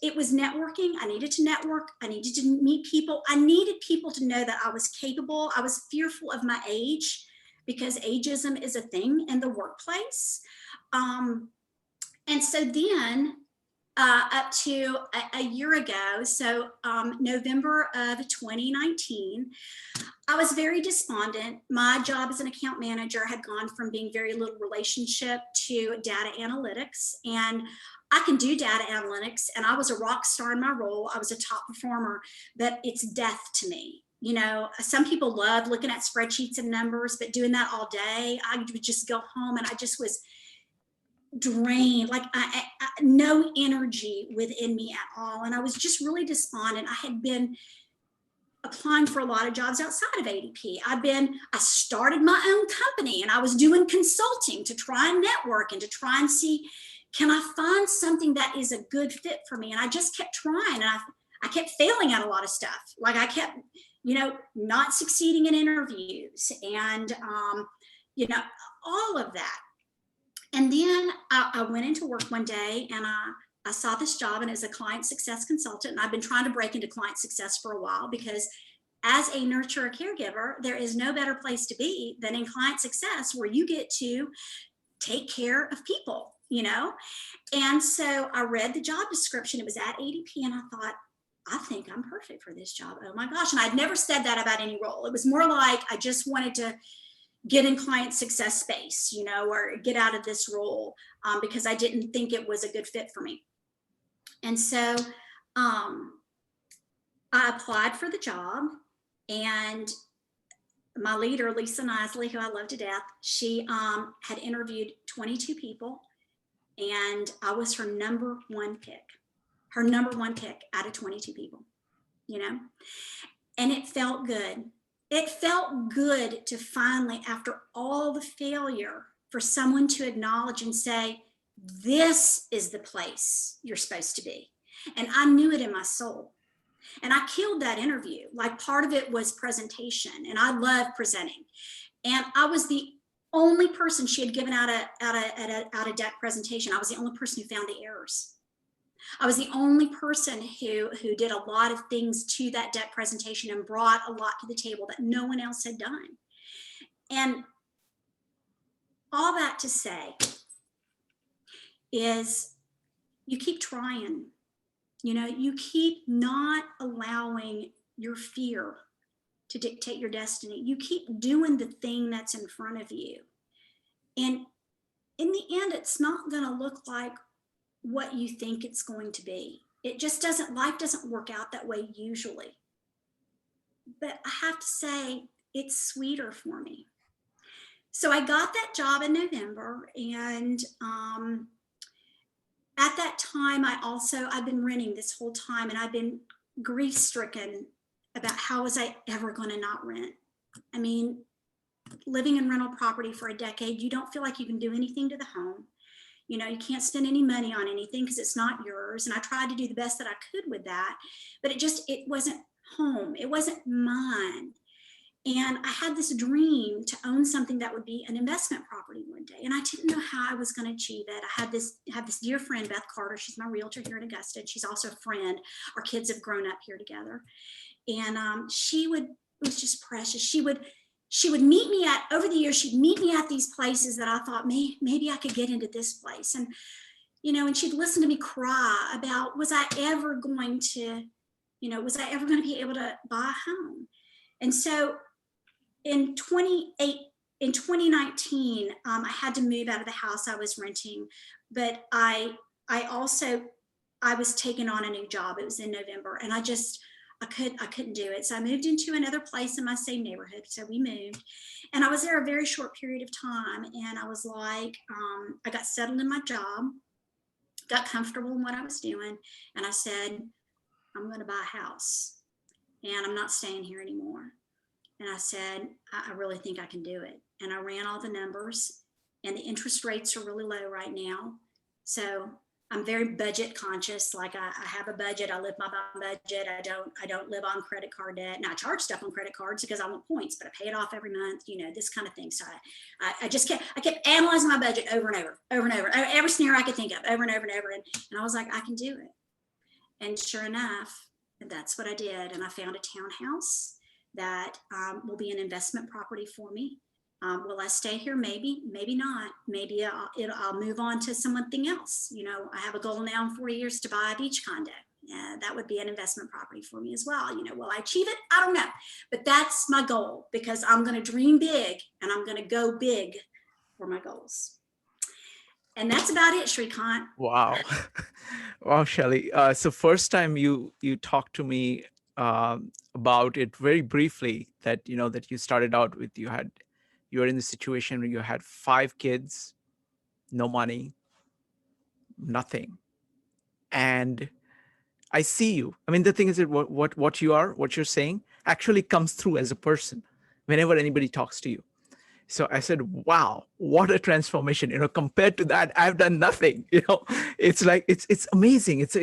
it was networking. I needed to network. I needed to meet people. I needed people to know that I was capable. I was fearful of my age, because ageism is a thing in the workplace. And so then up to a year ago, so November of 2019, I was very despondent. My job as an account manager had gone from being very little relationship to data analytics. And I can do data analytics, and I was a rock star in my role. I was a top performer, but it's death to me. Some people love looking at spreadsheets and numbers, but doing that all day, I would just go home and I just was drained, like no energy within me at all. And I was just really despondent. I had been applying for a lot of jobs outside of ADP. I started my own company, and I was doing consulting to try and network and to try and see, can I find something that is a good fit for me? And I just kept trying, and I kept failing at a lot of stuff. Like, I kept, not succeeding in interviews and, all of that. And then I went into work one day, and I saw this job, and as a client success consultant, and I've been trying to break into client success for a while, because as a nurturer caregiver, there is no better place to be than in client success, where you get to take care of people, And so I read the job description. It was at ADP, and I thought, I think I'm perfect for this job. Oh my gosh. And I'd never said that about any role. It was more like I just wanted to get in client success space, or get out of this role because I didn't think it was a good fit for me. And so I applied for the job, and my leader, Lisa Nisley, who I love to death, she had interviewed 22 people, and I was her number one pick out of 22 people, and it felt good. It felt good to finally, after all the failure, for someone to acknowledge and say, this is the place you're supposed to be. And I knew it in my soul. And I killed that interview. Like, part of it was presentation, and I love presenting. And I was the only person she had given out a deck presentation. I was the only person who found the errors. I was the only person who did a lot of things to that deck presentation and brought a lot to the table that no one else had done. And all that to say is, you keep trying. You keep not allowing your fear to dictate your destiny. You keep doing the thing that's in front of you. And in the end, it's not going to look like what you think it's going to be. It just doesn't, life doesn't work out that way usually. But I have to say, it's sweeter for me. So I got that job in November, and at that time, I've been renting this whole time, and I've been grief stricken about how was I ever going to not rent. I mean, living in rental property for a decade, you don't feel like you can do anything to the home. You know, you can't spend any money on anything because it's not yours. And I tried to do the best that I could with that, but it wasn't home. It wasn't mine. And I had this dream to own something that would be an investment property one day. And I didn't know how I was going to achieve it. I had this dear friend, Beth Carter. She's my realtor here in Augusta. And she's also a friend. Our kids have grown up here together. And it was just precious. She would meet me over the years, she'd meet me at these places that I thought maybe I could get into this place. And, you know, and she'd listen to me cry about, was I ever going to be able to buy a home? And so in 2019, I had to move out of the house I was renting, but I was taking on a new job. It was in November, and I couldn't do it. So I moved into another place in my same neighborhood. So we moved, and I was there a very short period of time. And I was like, I got settled in my job, got comfortable in what I was doing. And I said, I'm going to buy a house, and I'm not staying here anymore. And I said, I really think I can do it. And I ran all the numbers, and the interest rates are really low right now. So I'm very budget conscious. Like I have a budget. I live my budget. I don't live on credit card debt. Now I charge stuff on credit cards because I want points, but I pay it off every month, you know, this kind of thing. So I kept analyzing my budget over and over, every scenario I could think of, over and over. And I was like, I can do it. And sure enough, that's what I did. And I found a townhouse that will be an investment property for me. Will I stay here? Maybe, maybe not. Maybe I'll move on to something else. You know, I have a goal now in 4 years to buy a beach condo. That would be an investment property for me as well. You know, will I achieve it? I don't know. But that's my goal, because I'm going to dream big and I'm going to go big for my goals. And that's about it, Shrikant. Wow. Wow, Shelley. So first time you talked to me about it very briefly, that, you know, that you started out with, you were in the situation where you had 5 kids, no money, nothing. And I see you. I mean, the thing is that what you're saying actually comes through as a person whenever anybody talks to you. So I said, wow, what a transformation, you know, compared to that, I've done nothing, you know. It's like, it's amazing. It's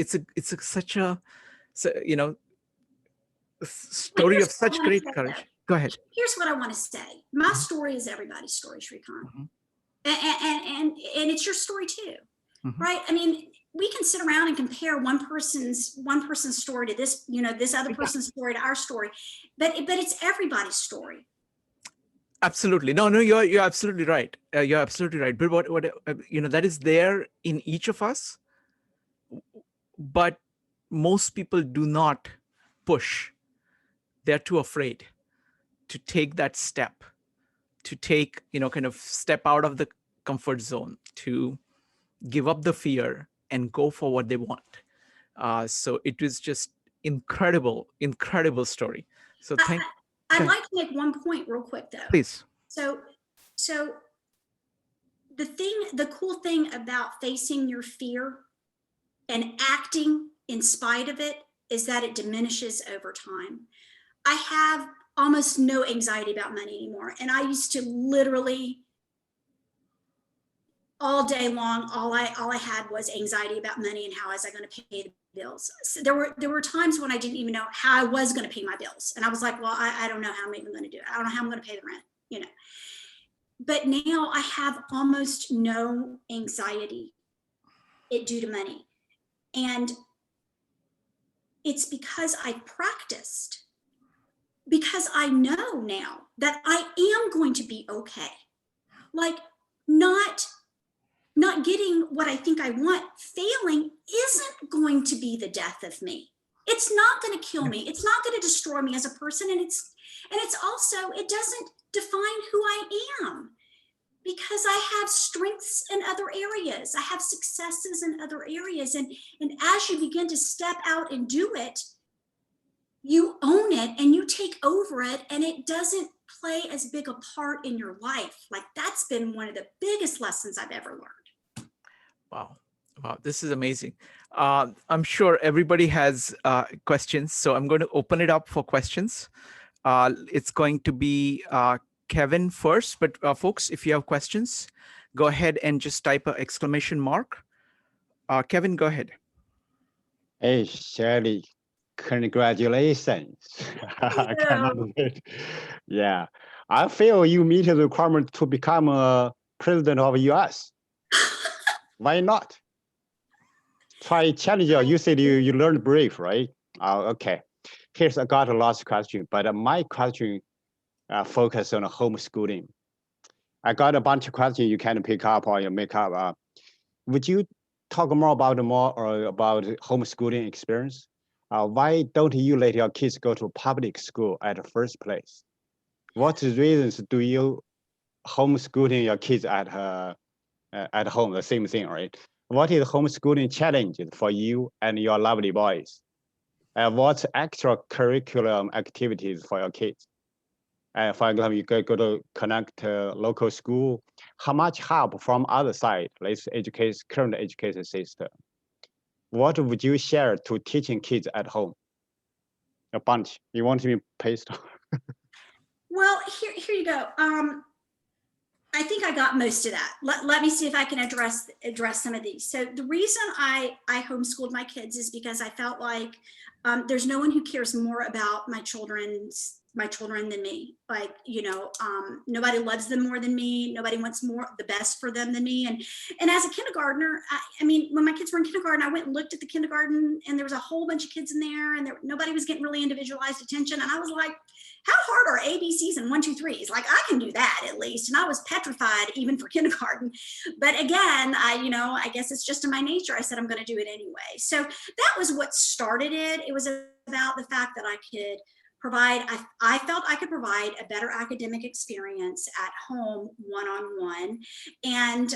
such a, you know, story of such great courage. Go ahead. Here's what I want to say. My story is everybody's story, Shrikant. And it's your story too, right? I mean, we can sit around and compare one person's story to this, you know, this other person's story to our story, but it's everybody's story. Absolutely. No, you're absolutely right. You're absolutely right. But what you know, that is there in each of us, but most people do not push. They're too afraid to take that step, to take, you know, kind of step out of the comfort zone, to give up the fear and go for what they want. So it was just incredible story. So I'd like to make one point real quick though. Please. So the cool thing about facing your fear and acting in spite of it is that it diminishes over time. I have almost no anxiety about money anymore. And I used to literally all day long, all I had was anxiety about money and how was I going to pay the bills. So there were times when I didn't even know how I was going to pay my bills. And I was like, well, I don't know how I'm even going to do it. I don't know how I'm going to pay the rent, you know. But now I have almost no anxiety due to money. And it's because I practiced, because I know now that I am going to be okay. Like not getting what I think I want, failing isn't going to be the death of me. It's not going to kill me. It's not going to destroy me as a person. And it's also, it doesn't define who I am, because I have strengths in other areas. I have successes in other areas. And as you begin to step out and do it, you own it and you take over it, and it doesn't play as big a part in your life. Like that's been one of the biggest lessons I've ever learned. Wow. Wow, this is amazing. I'm sure everybody has questions, so I'm going to open it up for questions. It's going to be Kevin first, but folks, if you have questions, go ahead and just type an exclamation mark. Kevin, go ahead. Hey, Shelley, congratulations. I cannot wait. Yeah, I feel you meet the requirement to become a president of US. Why not? Try challenge you. You said you learned brave, right? Okay. Here's I got a last question, but my question focus on homeschooling. I got a bunch of questions you can pick up or you make up. Would you talk more about homeschooling experience? Why don't you let your kids go to public school at the first place? What reasons do you homeschooling your kids at home? The same thing, right? What is homeschooling challenges for you and your lovely boys? What's extra curriculum activities for your kids? For example, you go to connect local school. How much help from other side, let's current education system? What would you share to teaching kids at home? A bunch. You want to be paste? Well, here you go. I think I got most of that. Let me see if I can address some of these. So the reason I homeschooled my kids is because I felt like there's no one who cares more about my children than me. Like, you know, nobody loves them more than me. Nobody wants the best for them than me. And as a kindergartner, I mean, when my kids were in kindergarten, I went and looked at the kindergarten and there was a whole bunch of kids in there and nobody was getting really individualized attention. And I was like, how hard are ABCs and 1, 2, 3s? Like I can do that at least. And I was petrified even for kindergarten. But again, I guess it's just in my nature. I said, I'm going to do it anyway. So that was what started it. It was about the fact that I could provide, I felt I could provide a better academic experience at home one-on-one. And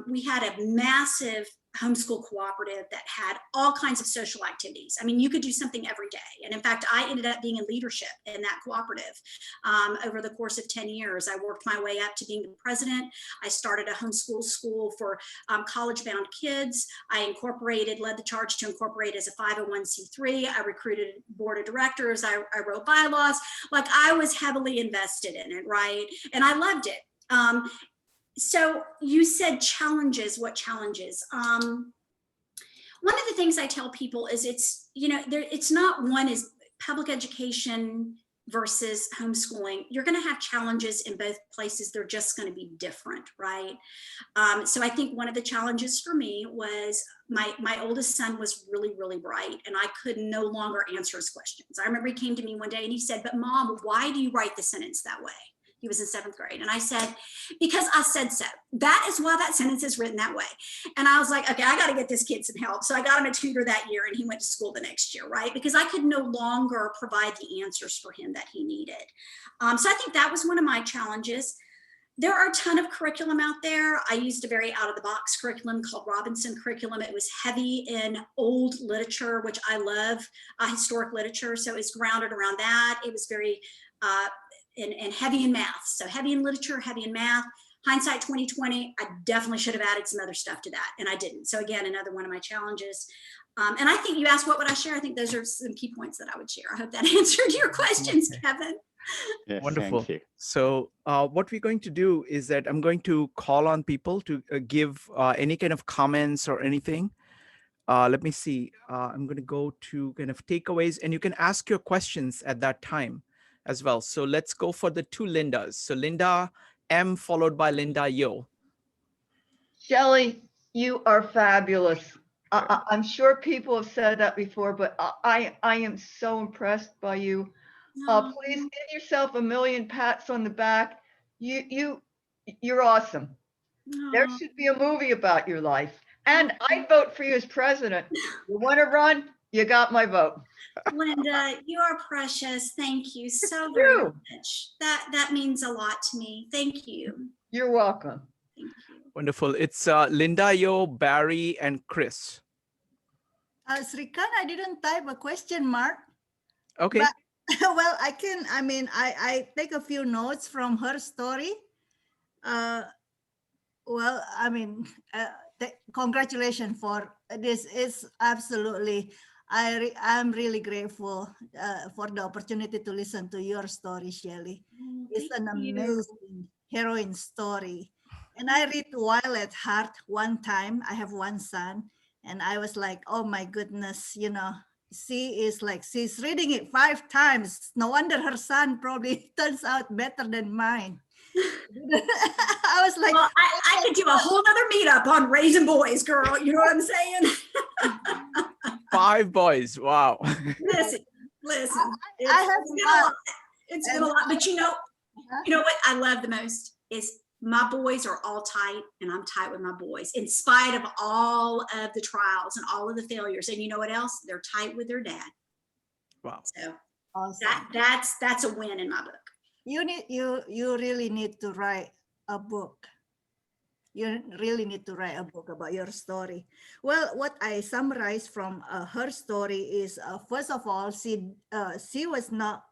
we had a massive homeschool cooperative that had all kinds of social activities. I mean, you could do something every day. And in fact, I ended up being in leadership in that cooperative over the course of 10 years. I worked my way up to being the president. I started a homeschool school for college-bound kids. I led the charge to incorporate as a 501c3. I recruited board of directors. I wrote bylaws. Like I was heavily invested in it, right? And I loved it. So you said challenges, what challenges? One of the things I tell people is it's not one is public education versus homeschooling. You're going to have challenges in both places. They're just going to be different, right? So I think one of the challenges for me was my oldest son was really, really bright and I could no longer answer his questions. I remember he came to me one day and he said, but Mom, why do you write the sentence that way? He was in 7th grade. And I said, because I said so. That is why that sentence is written that way. And I was like, okay, I got to get this kid some help. So I got him a tutor that year and he went to school the next year, right? Because I could no longer provide the answers for him that he needed. So I think that was one of my challenges. There are a ton of curriculum out there. I used a very out of the box curriculum called Robinson curriculum. It was heavy in old literature, which I love, historic literature. So it's grounded around that. It was very, and heavy in math. So heavy in literature, heavy in math. Hindsight 2020, I definitely should have added some other stuff to that, and I didn't. So again, another one of my challenges. And I think you asked what would I share? I think those are some key points that I would share. I hope that answered your questions, Kevin. Yes, Wonderful. thank you. So what we're going to do is that I'm going to call on people to give any kind of comments or anything. Let me see. I'm going to go to kind of takeaways, and you can ask your questions at that time as well. So let's go for the 2 Lindas. So Linda M followed by Linda Yo. Shelley, you are fabulous. I'm sure people have said that before, but I am so impressed by you. Please give yourself a million pats on the back. You're awesome. There should be a movie about your life. And I'd vote for you as president. You want to run? You got my vote. Linda, you are precious. Thank you so very much. That means a lot to me. Thank you. You're welcome. Thank you. Wonderful. It's Linda Yo, Barry, and Chris. Srikan, I didn't type a question mark. Okay. But Well, I take a few notes from her story. Well, congratulations for this. Is absolutely, I'm really grateful for the opportunity to listen to your story, Shelley. It's an amazing heroine story. And I read Wild at Heart one time. I have one son, and I was like, oh my goodness, she's reading it 5 times. No wonder her son probably turns out better than mine. I was like, well, I could do a whole nother meetup on raising boys, girl. You know what I'm saying? 5 boys. Wow. Listen. It's been a lot, but you know what I love the most is my boys are all tight, and I'm tight with my boys in spite of all of the trials and all of the failures. And you know what else? They're tight with their dad. Wow. So awesome. that's a win in my book. You really need to write a book. You really need to write a book about your story. Well, what I summarized from her story is, first of all, she was not,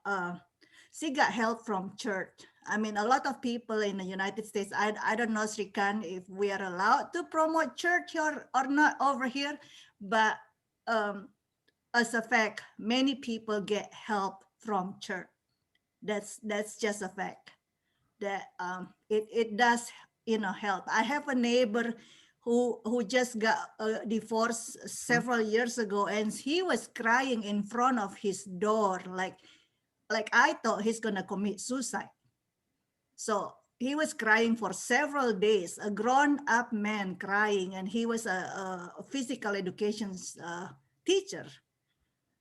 she got help from church. I mean, a lot of people in the United States, I don't know, Srikan, if we are allowed to promote church or not over here, but as a fact, many people get help from church. That's just a fact that it does help. I have a neighbor who just got a divorce several years ago, and he was crying in front of his door like I thought he's gonna commit suicide. So he was crying for several days, a grown-up man crying, and he was a physical education teacher.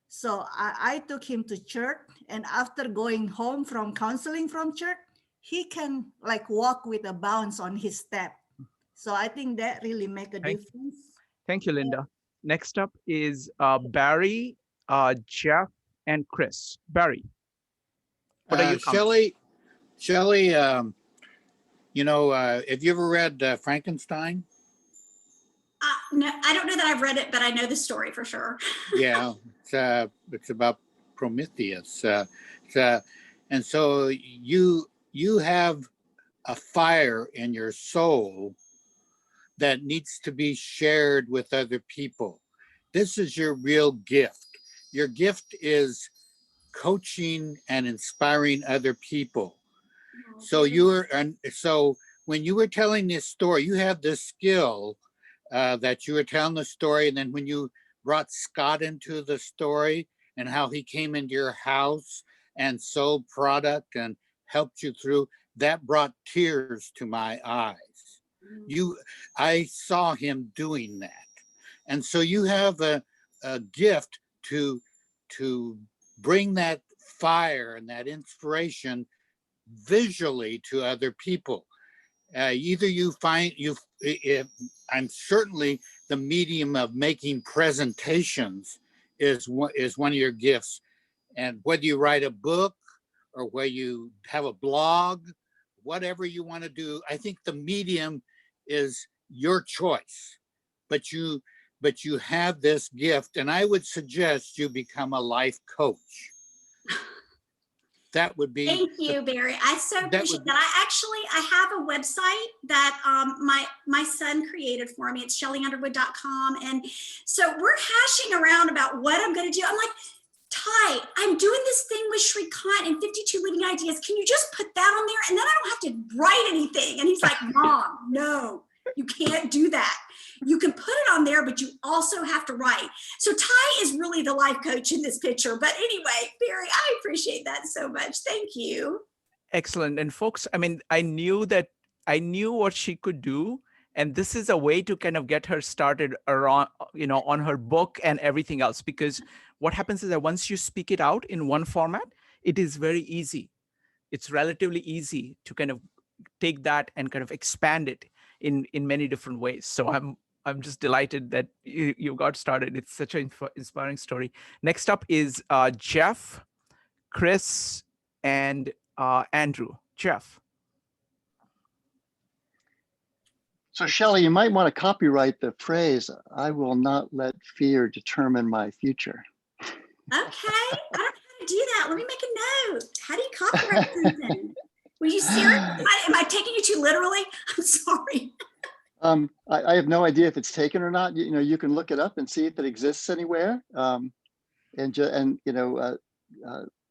So I took him to church, and after going home from counseling from church, he can like walk with a bounce on his step. So I think that really make a difference. Thank you, Linda. Next up is Barry, Jeff, and Chris. Barry, what are you? Shelley, have you ever read Frankenstein? No, I don't know that I've read it, but I know the story for sure. Yeah, it's about Prometheus. And so you have a fire in your soul that needs to be shared with other people. This is your real gift. Your gift is coaching and inspiring other people. So when you were telling this story, you have this skill that you were telling the story, and then when you brought Scott into the story and how he came into your house and sold product and helped you through, that brought tears to my eyes. I saw him doing that. And so you have a gift to bring that fire and that inspiration visually to other people. Either I'm certainly the medium of making presentations is one of your gifts. And whether you write a book or whether you have a blog, whatever you want to do, I think the medium is your choice. But you have this gift, and I would suggest you become a life coach. That would be. Thank you, Barry. I so appreciate that. I have a website that my son created for me. It's shelleyunderwood.com. And so we're hashing around about what I'm going to do. I'm like, Ty, I'm doing this thing with Shrikant and 52 Living Ideas. Can you just put that on there? And then I don't have to write anything. And he's like, Mom, no, you can't do that. You can put it on there, but you also have to write. So Ty is really the life coach in this picture. But anyway, Barry, I appreciate that so much. Thank you. Excellent. And folks, I mean, I knew what she could do. And this is a way to kind of get her started around, on her book and everything else. Because what happens is that once you speak it out in one format, it is very easy. It's relatively easy to kind of take that and kind of expand it in many different ways. So I'm just delighted that you got started. It's such an inspiring story. Next up is Jeff, Chris, and Andrew. Jeff. So Shelley, you might want to copyright the phrase, "I will not let fear determine my future." Okay. I don't know how to to do that. Let me make a note. How do you copyright something? Were you serious? Am I taking you too literally? I'm sorry. I have no idea if it's taken or not. You know, you can look it up and see if it exists anywhere. And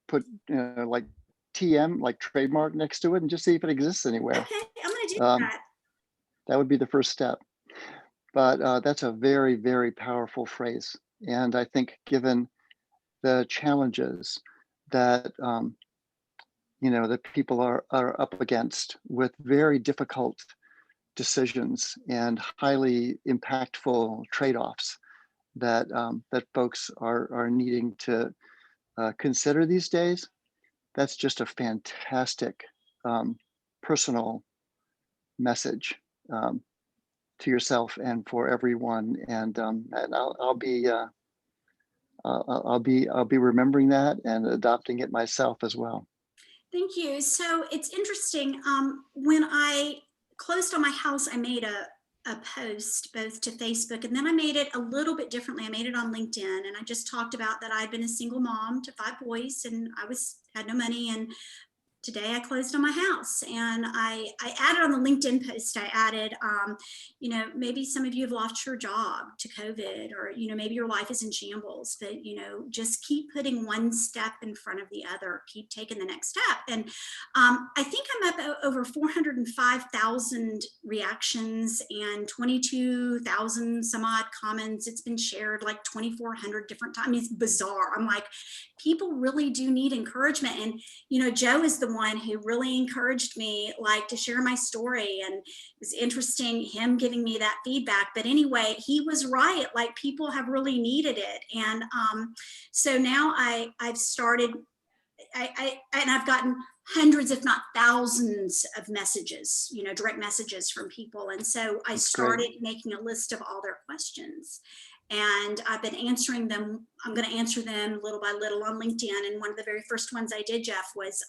put like TM, like trademark next to it, and just see if it exists anywhere. Okay, I'm going to do that. That would be the first step. But that's a very, very powerful phrase. And I think given the challenges that that people are up against with very difficult decisions and highly impactful trade-offs that that folks are needing to consider these days, that's just a fantastic personal message to yourself and for everyone. And I'll be remembering that and adopting it myself as well. Thank you. So it's interesting. When I closed on my house, I made a post both to Facebook, and then I made it a little bit differently. I made it on LinkedIn, and I just talked about that I'd been a single mom to 5 boys, and I had no money, and today I closed on my house. And I added on the LinkedIn post, I added, maybe some of you have lost your job to COVID, or, maybe your life is in shambles, but, just keep putting one step in front of the other, keep taking the next step. And I think I'm up over 405,000 reactions and 22,000 some odd comments. It's been shared like 2,400 different times. It's bizarre. I'm like, people really do need encouragement. And, Joe is the one who really encouraged me, like, to share my story. And it was interesting, him giving me that feedback. But anyway, he was right. Like, people have really needed it. And so now I've started, and I've gotten hundreds, if not thousands of messages, direct messages from people. And so I started making a list of all their questions. And I've been answering them. I'm going to answer them little by little on LinkedIn. And one of the very first ones I did, Jeff, was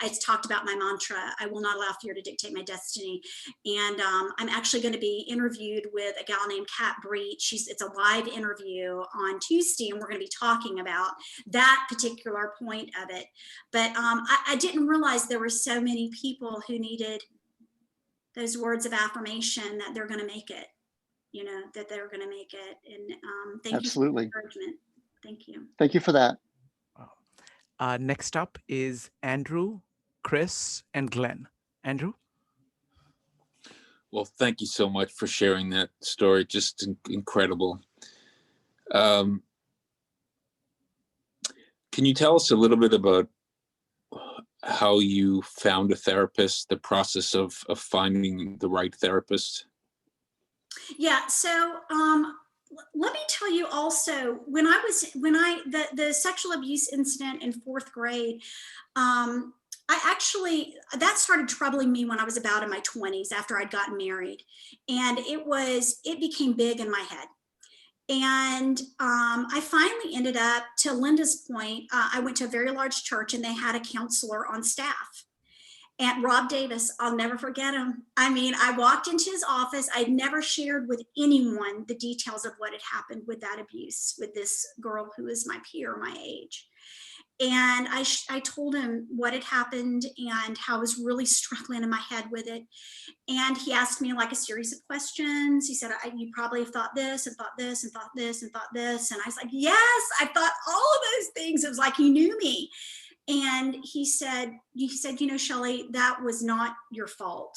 I talked about my mantra, I will not allow fear to dictate my destiny. And I'm actually going to be interviewed with a gal named Kat Breach. It's a live interview on Tuesday, and we're going to be talking about that particular point of it. But I didn't realize there were so many people who needed those words of affirmation that they're going to make it. That they're going to make it. And thank you for the encouragement. Thank you. Thank you for that. Next up is Andrew, Chris, and Glenn. Andrew? Well, thank you so much for sharing that story. Just incredible. Can you tell us a little bit about how you found a therapist, the process of finding the right therapist? Yeah, so let me tell you also, when the sexual abuse incident in 4th grade, that started troubling me when I was about in my 20s after I'd gotten married. And it became big in my head. And I finally ended up, to Linda's point, I went to a very large church and they had a counselor on staff. And Rob Davis, I'll never forget him. I mean, I walked into his office. I'd never shared with anyone the details of what had happened with that abuse with this girl who is my peer, my age. And I told him what had happened and how I was really struggling in my head with it. And he asked me like a series of questions. He said, you probably have thought this and thought this and thought this and thought this. And I was like, yes, I thought all of those things. It was like he knew me. And he said, Shelley, that was not your fault.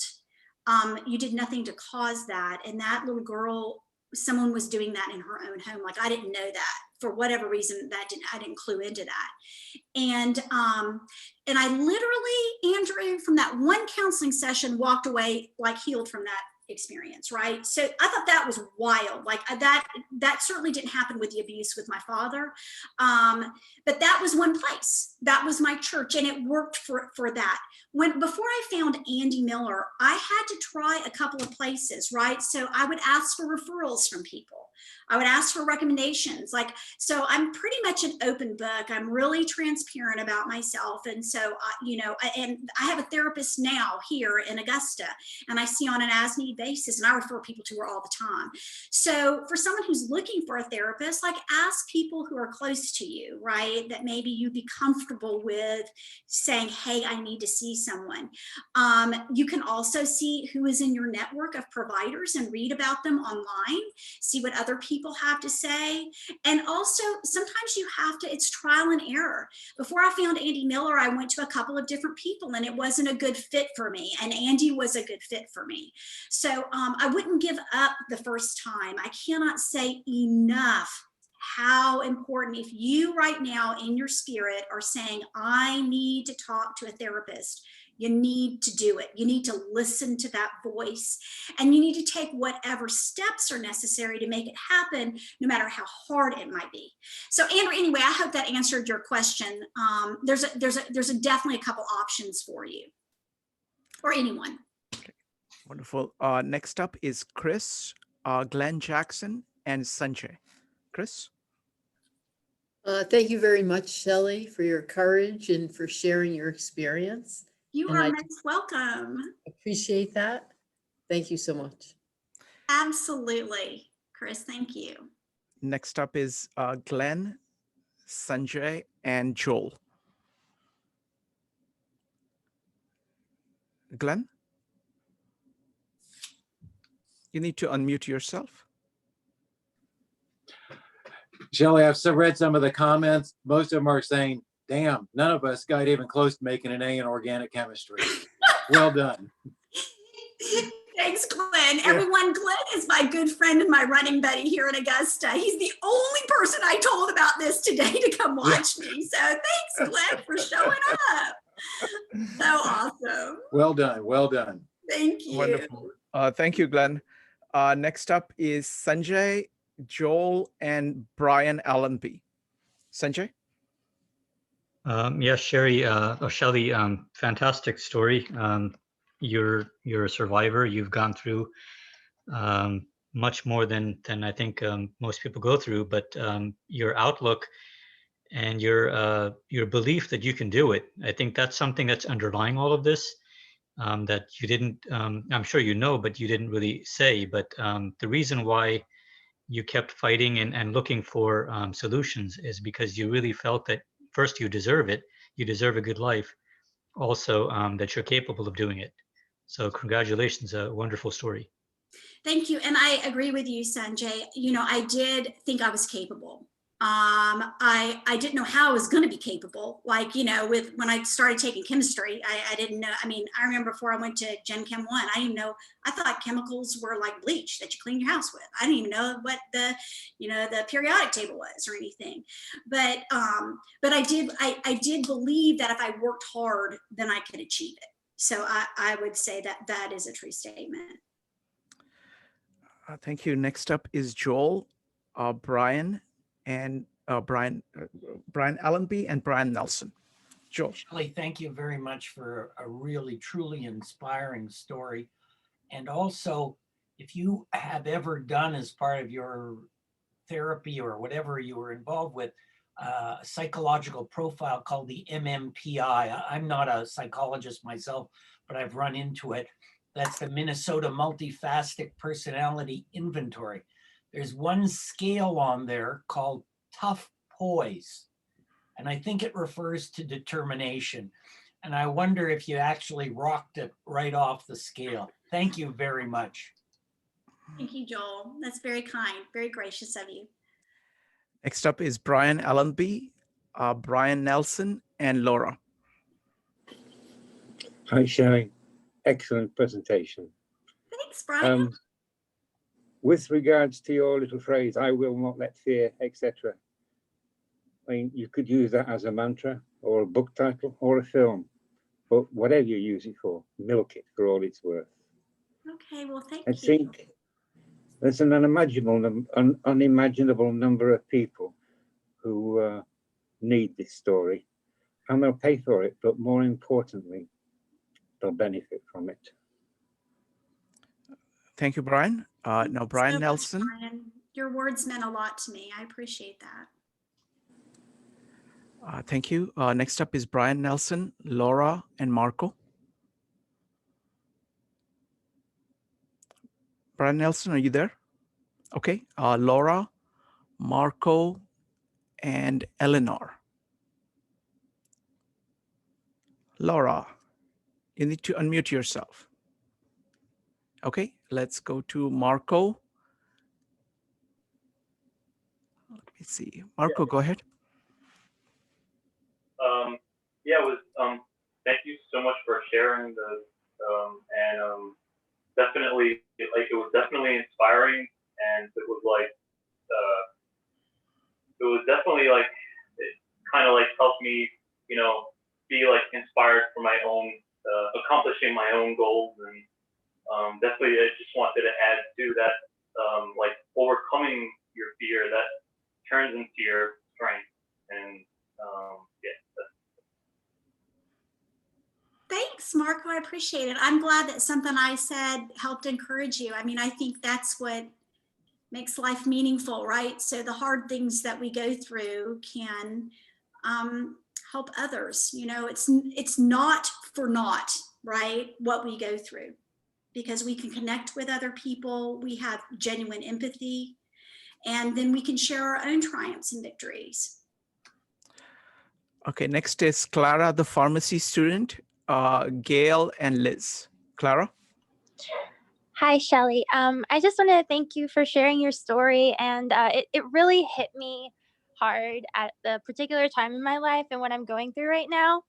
You did nothing to cause that. And that little girl, someone was doing that in her own home. Like, I didn't know that for whatever reason. I didn't clue into that. And I literally, Andrew, from that one counseling session, walked away like healed from that experience, right? So I thought that was wild. Like that certainly didn't happen with the abuse with my father. But that was one place. That was my church, and it worked for that. Before I found Andy Miller, I had to try a couple of places, right? So I would ask for referrals from people. I would ask for recommendations. Like, so I'm pretty much an open book. I'm really transparent about myself. And so, you know, and I have a therapist now here in Augusta, and I see on an as-need basis, and I refer people to her all the time. So for someone who's looking for a therapist, like, ask people who are close to you, right? That maybe you'd be comfortable with saying, hey, I need to see someone. You can also see who is in your network of providers and read about them online, see what other people have to say. And also, sometimes you have to, it's trial and error. Before I found Andy Miller, I went to a couple of different people and it wasn't a good fit for me. And Andy was a good fit for me. So I wouldn't give up the first time. I cannot say enough how important, if you right now in your spirit are saying, I need to talk to a therapist, you need to do it. You need to listen to that voice, and you need to take whatever steps are necessary to make it happen, no matter how hard it might be. So Andrew, anyway, I hope that answered your question. There's definitely a couple options for you or anyone. Wonderful. Next up is Chris, Glenn Jackson, and Sanjay. Chris? Thank you very much, Shelley, for your courage and for sharing your experience. You And are I most welcome. appreciate that. Thank you so much. Absolutely. Chris, thank you. Next up is Glenn, Sanjay, and Joel. Glenn? You need to unmute yourself. Shelley, I've read some of the comments. Most of them are saying, damn, none of us got even close to making an A in organic chemistry. Well done. Thanks, Glenn. Everyone, Glenn is my good friend and my running buddy here in Augusta. He's the only person I told about this today to come watch me. So thanks, Glenn, for showing up. So awesome. Well done. Well done. Thank you. Wonderful. Thank you, Glenn. Next up is Sanjay, Joel, and Brian Allenby. Sanjay? Yes, Shelley, fantastic story. You're a survivor. You've gone through much more than I think most people go through, but your outlook and your belief that you can do it, I think that's something that's underlying all of this, that you didn't, I'm sure you know, but you didn't really say. But the reason why you kept fighting and looking for solutions is because you really felt that first, you deserve it. You deserve a good life. Also, that you're capable of doing it. So congratulations, a wonderful story. Thank you. And I agree with you, Sanjay. You know, I did think I was capable. I didn't know how I was going to be capable. Like, you know, when I started taking chemistry, I didn't know. I mean, I remember before I went to Gen Chem 1, I didn't even know. I thought chemicals were like bleach that you clean your house with. I didn't even know what the periodic table was or anything. But I did believe that if I worked hard, then I could achieve it. So I would say that is a true statement. Thank you. Next up is Joel, Brian Allenby and Brian Nelson. Joel. Shelley, thank you very much for a really, truly inspiring story. And also, if you have ever done as part of your therapy or whatever you were involved with, a psychological profile called the MMPI. I'm not a psychologist myself, but I've run into it. That's the Minnesota Multifaceted Personality Inventory. There's one scale on there called Tough Poise, and I think it refers to determination. And I wonder if you actually rocked it right off the scale. Thank you very much. Thank you, Joel. That's very kind, very gracious of you. Next up is Brian Allenby, Brian Nelson, and Laura. Hi, Shelley. Excellent presentation. Thanks, Brian. With regards to your little phrase, I will not let fear, etc. I mean, you could use that as a mantra or a book title or a film, but whatever you use it for, milk it for all it's worth. Okay, well, thank you. I think there's an unimaginable number of people who need this story, and they'll pay for it, but more importantly, they'll benefit from it. Thank you, Brian. Now, Brian Nelson. Brian. Your words meant a lot to me. I appreciate that. Thank you. Next up is Brian Nelson, Laura, and Marco. Brian Nelson, are you there? Okay. Laura, Marco, and Eleanor. Laura, you need to unmute yourself. Okay, let's go to Marco. Let me see. Marco, go ahead. Yeah, it was, thank you so much for sharing the, definitely, like, it was definitely inspiring, and it was like, it was definitely like, it kind of like helped me, you know, be like inspired for my own, accomplishing my own goals, and definitely I just wanted to add to that, like overcoming your fear that turns into your strength, and yeah. Thanks, Marco. I appreciate it. I'm glad that something I said helped encourage you. I mean, I think that's what makes life meaningful, right? So the hard things that we go through can help others. You know, it's not for naught, right? What we go through, because we can connect with other people. We have genuine empathy, and then we can share our own triumphs and victories. Okay, next is Clara, the pharmacy student, Gail, and Liz. Clara? Hi, Shelley. I just want to thank you for sharing your story, and it really hit me hard at the particular time in my life and what I'm going through right now.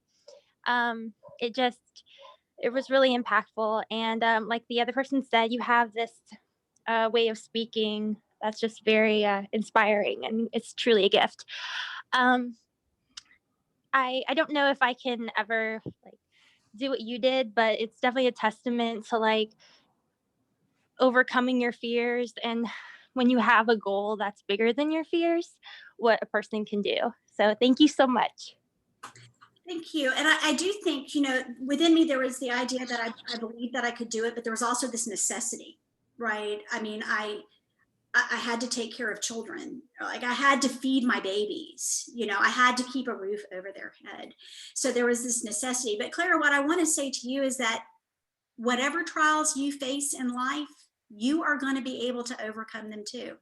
It was really impactful, and like the other person said, you have this way of speaking that's just very inspiring, and it's truly a gift. I don't know if I can ever like do what you did, but it's definitely a testament to like overcoming your fears, and when you have a goal that's bigger than your fears, what a person can do. So thank you so much. Thank you. And I do think, you know, within me, there was the idea that I believed that I could do it, but there was also this necessity, right? I mean, I had to take care of children. Like I had to feed my babies, you know, I had to keep a roof over their head. So there was this necessity. But Clara, what I want to say to you is that whatever trials you face in life, you are going to be able to overcome them too.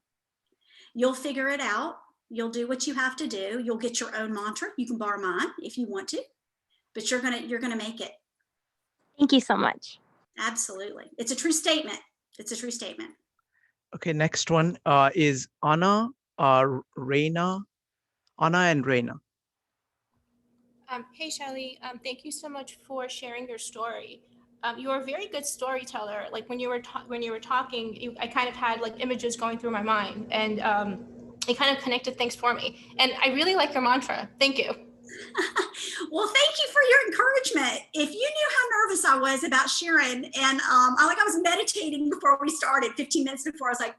You'll figure it out. You'll do what you have to do. You'll get your own mantra. You can borrow mine if you want to, but you're gonna make it. Thank you so much. Absolutely. It's a true statement. It's a true statement. Okay, next one is Anna, Reina. Anna and Reina. Hey, Shelley. Thank you so much for sharing your story. You're a very good storyteller. Like when you were talking, I kind of had like images going through my mind, and it kind of connected things for me. And I really like your mantra. Thank you. Well, thank you for your encouragement. If you knew how nervous I was about sharing, and I was meditating before we started, 15 minutes before, I was like,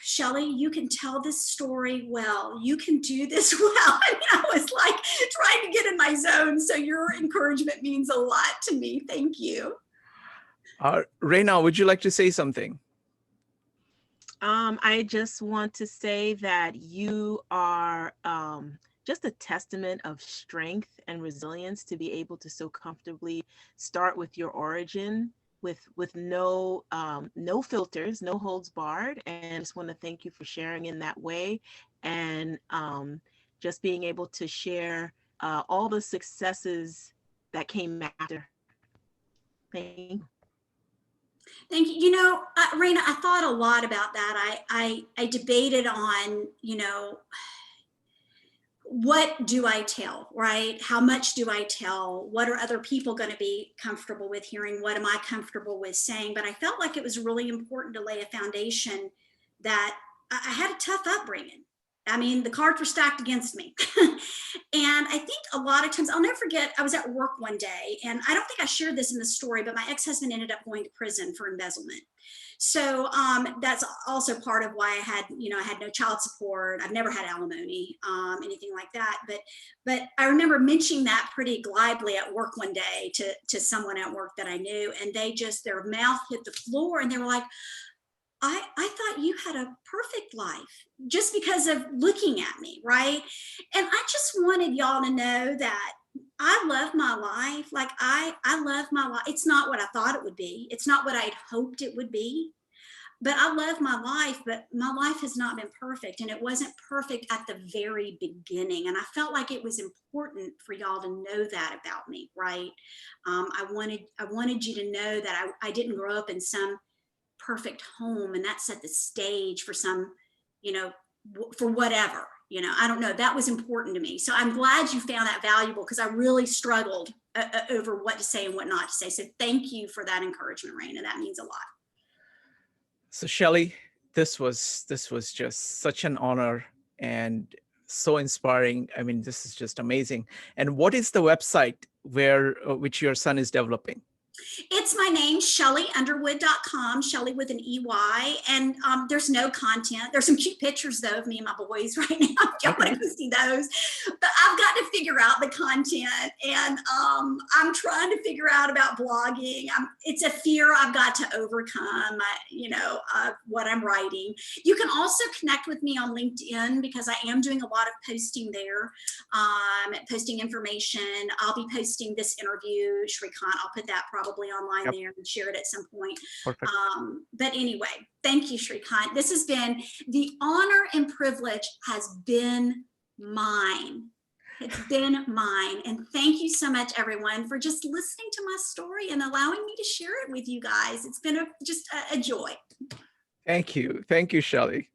Shelley, you can tell this story well. You can do this well. I mean, I was like trying to get in my zone. So your encouragement means a lot to me. Thank you. Reina, would you like to say something? I just want to say that you are just a testament of strength and resilience to be able to so comfortably start with your origin with no filters, no holds barred. And I just want to thank you for sharing in that way, and just being able to share all the successes that came after. Thank you. Thank you. You know, Reina, I thought a lot about that. I debated on, you know, what do I tell, right? How much do I tell? What are other people going to be comfortable with hearing? What am I comfortable with saying? But I felt like it was really important to lay a foundation that I had a tough upbringing. I mean, the cards were stacked against me. And I think a lot of times, I'll never forget, I was at work one day, and I don't think I shared this in the story, but my ex-husband ended up going to prison for embezzlement. So that's also part of why I had no child support. I've never had alimony, anything like that. But I remember mentioning that pretty glibly at work one day to someone at work that I knew, and their mouth hit the floor, and they were like, I thought you had a perfect life just because of looking at me, right? And I just wanted y'all to know that I love my life. Like I love my life. It's not what I thought it would be. It's not what I'd hoped it would be. But I love my life, but my life has not been perfect. And it wasn't perfect at the very beginning. And I felt like it was important for y'all to know that about me, right? I wanted you to know that I didn't grow up in some perfect home, and that set the stage for some, you know, for whatever, you know, I don't know, that was important to me. So I'm glad you found that valuable, because I really struggled over what to say and what not to say. So thank you for that encouragement, Raina. That means a lot. So Shelley, this was just such an honor and so inspiring. I mean, this is just amazing. And what is the website which your son is developing? It's my name, ShelleyUnderwood.com, Shelley with an EY, and there's no content. There's some cute pictures though of me and my boys right now. If y'all want to go see those, but I've got to figure out the content, and I'm trying to figure out about blogging. It's a fear I've got to overcome. What I'm writing. You can also connect with me on LinkedIn, because I am doing a lot of posting there, posting information. I'll be posting this interview, Shrikant. I'll put that probably online there and share it at some point. Perfect. But anyway, thank you, Shrikant. This has been, the honor and privilege has been mine. It's been mine. And thank you so much, everyone, for just listening to my story and allowing me to share it with you guys. It's been just a joy. Thank you. Thank you, Shelley.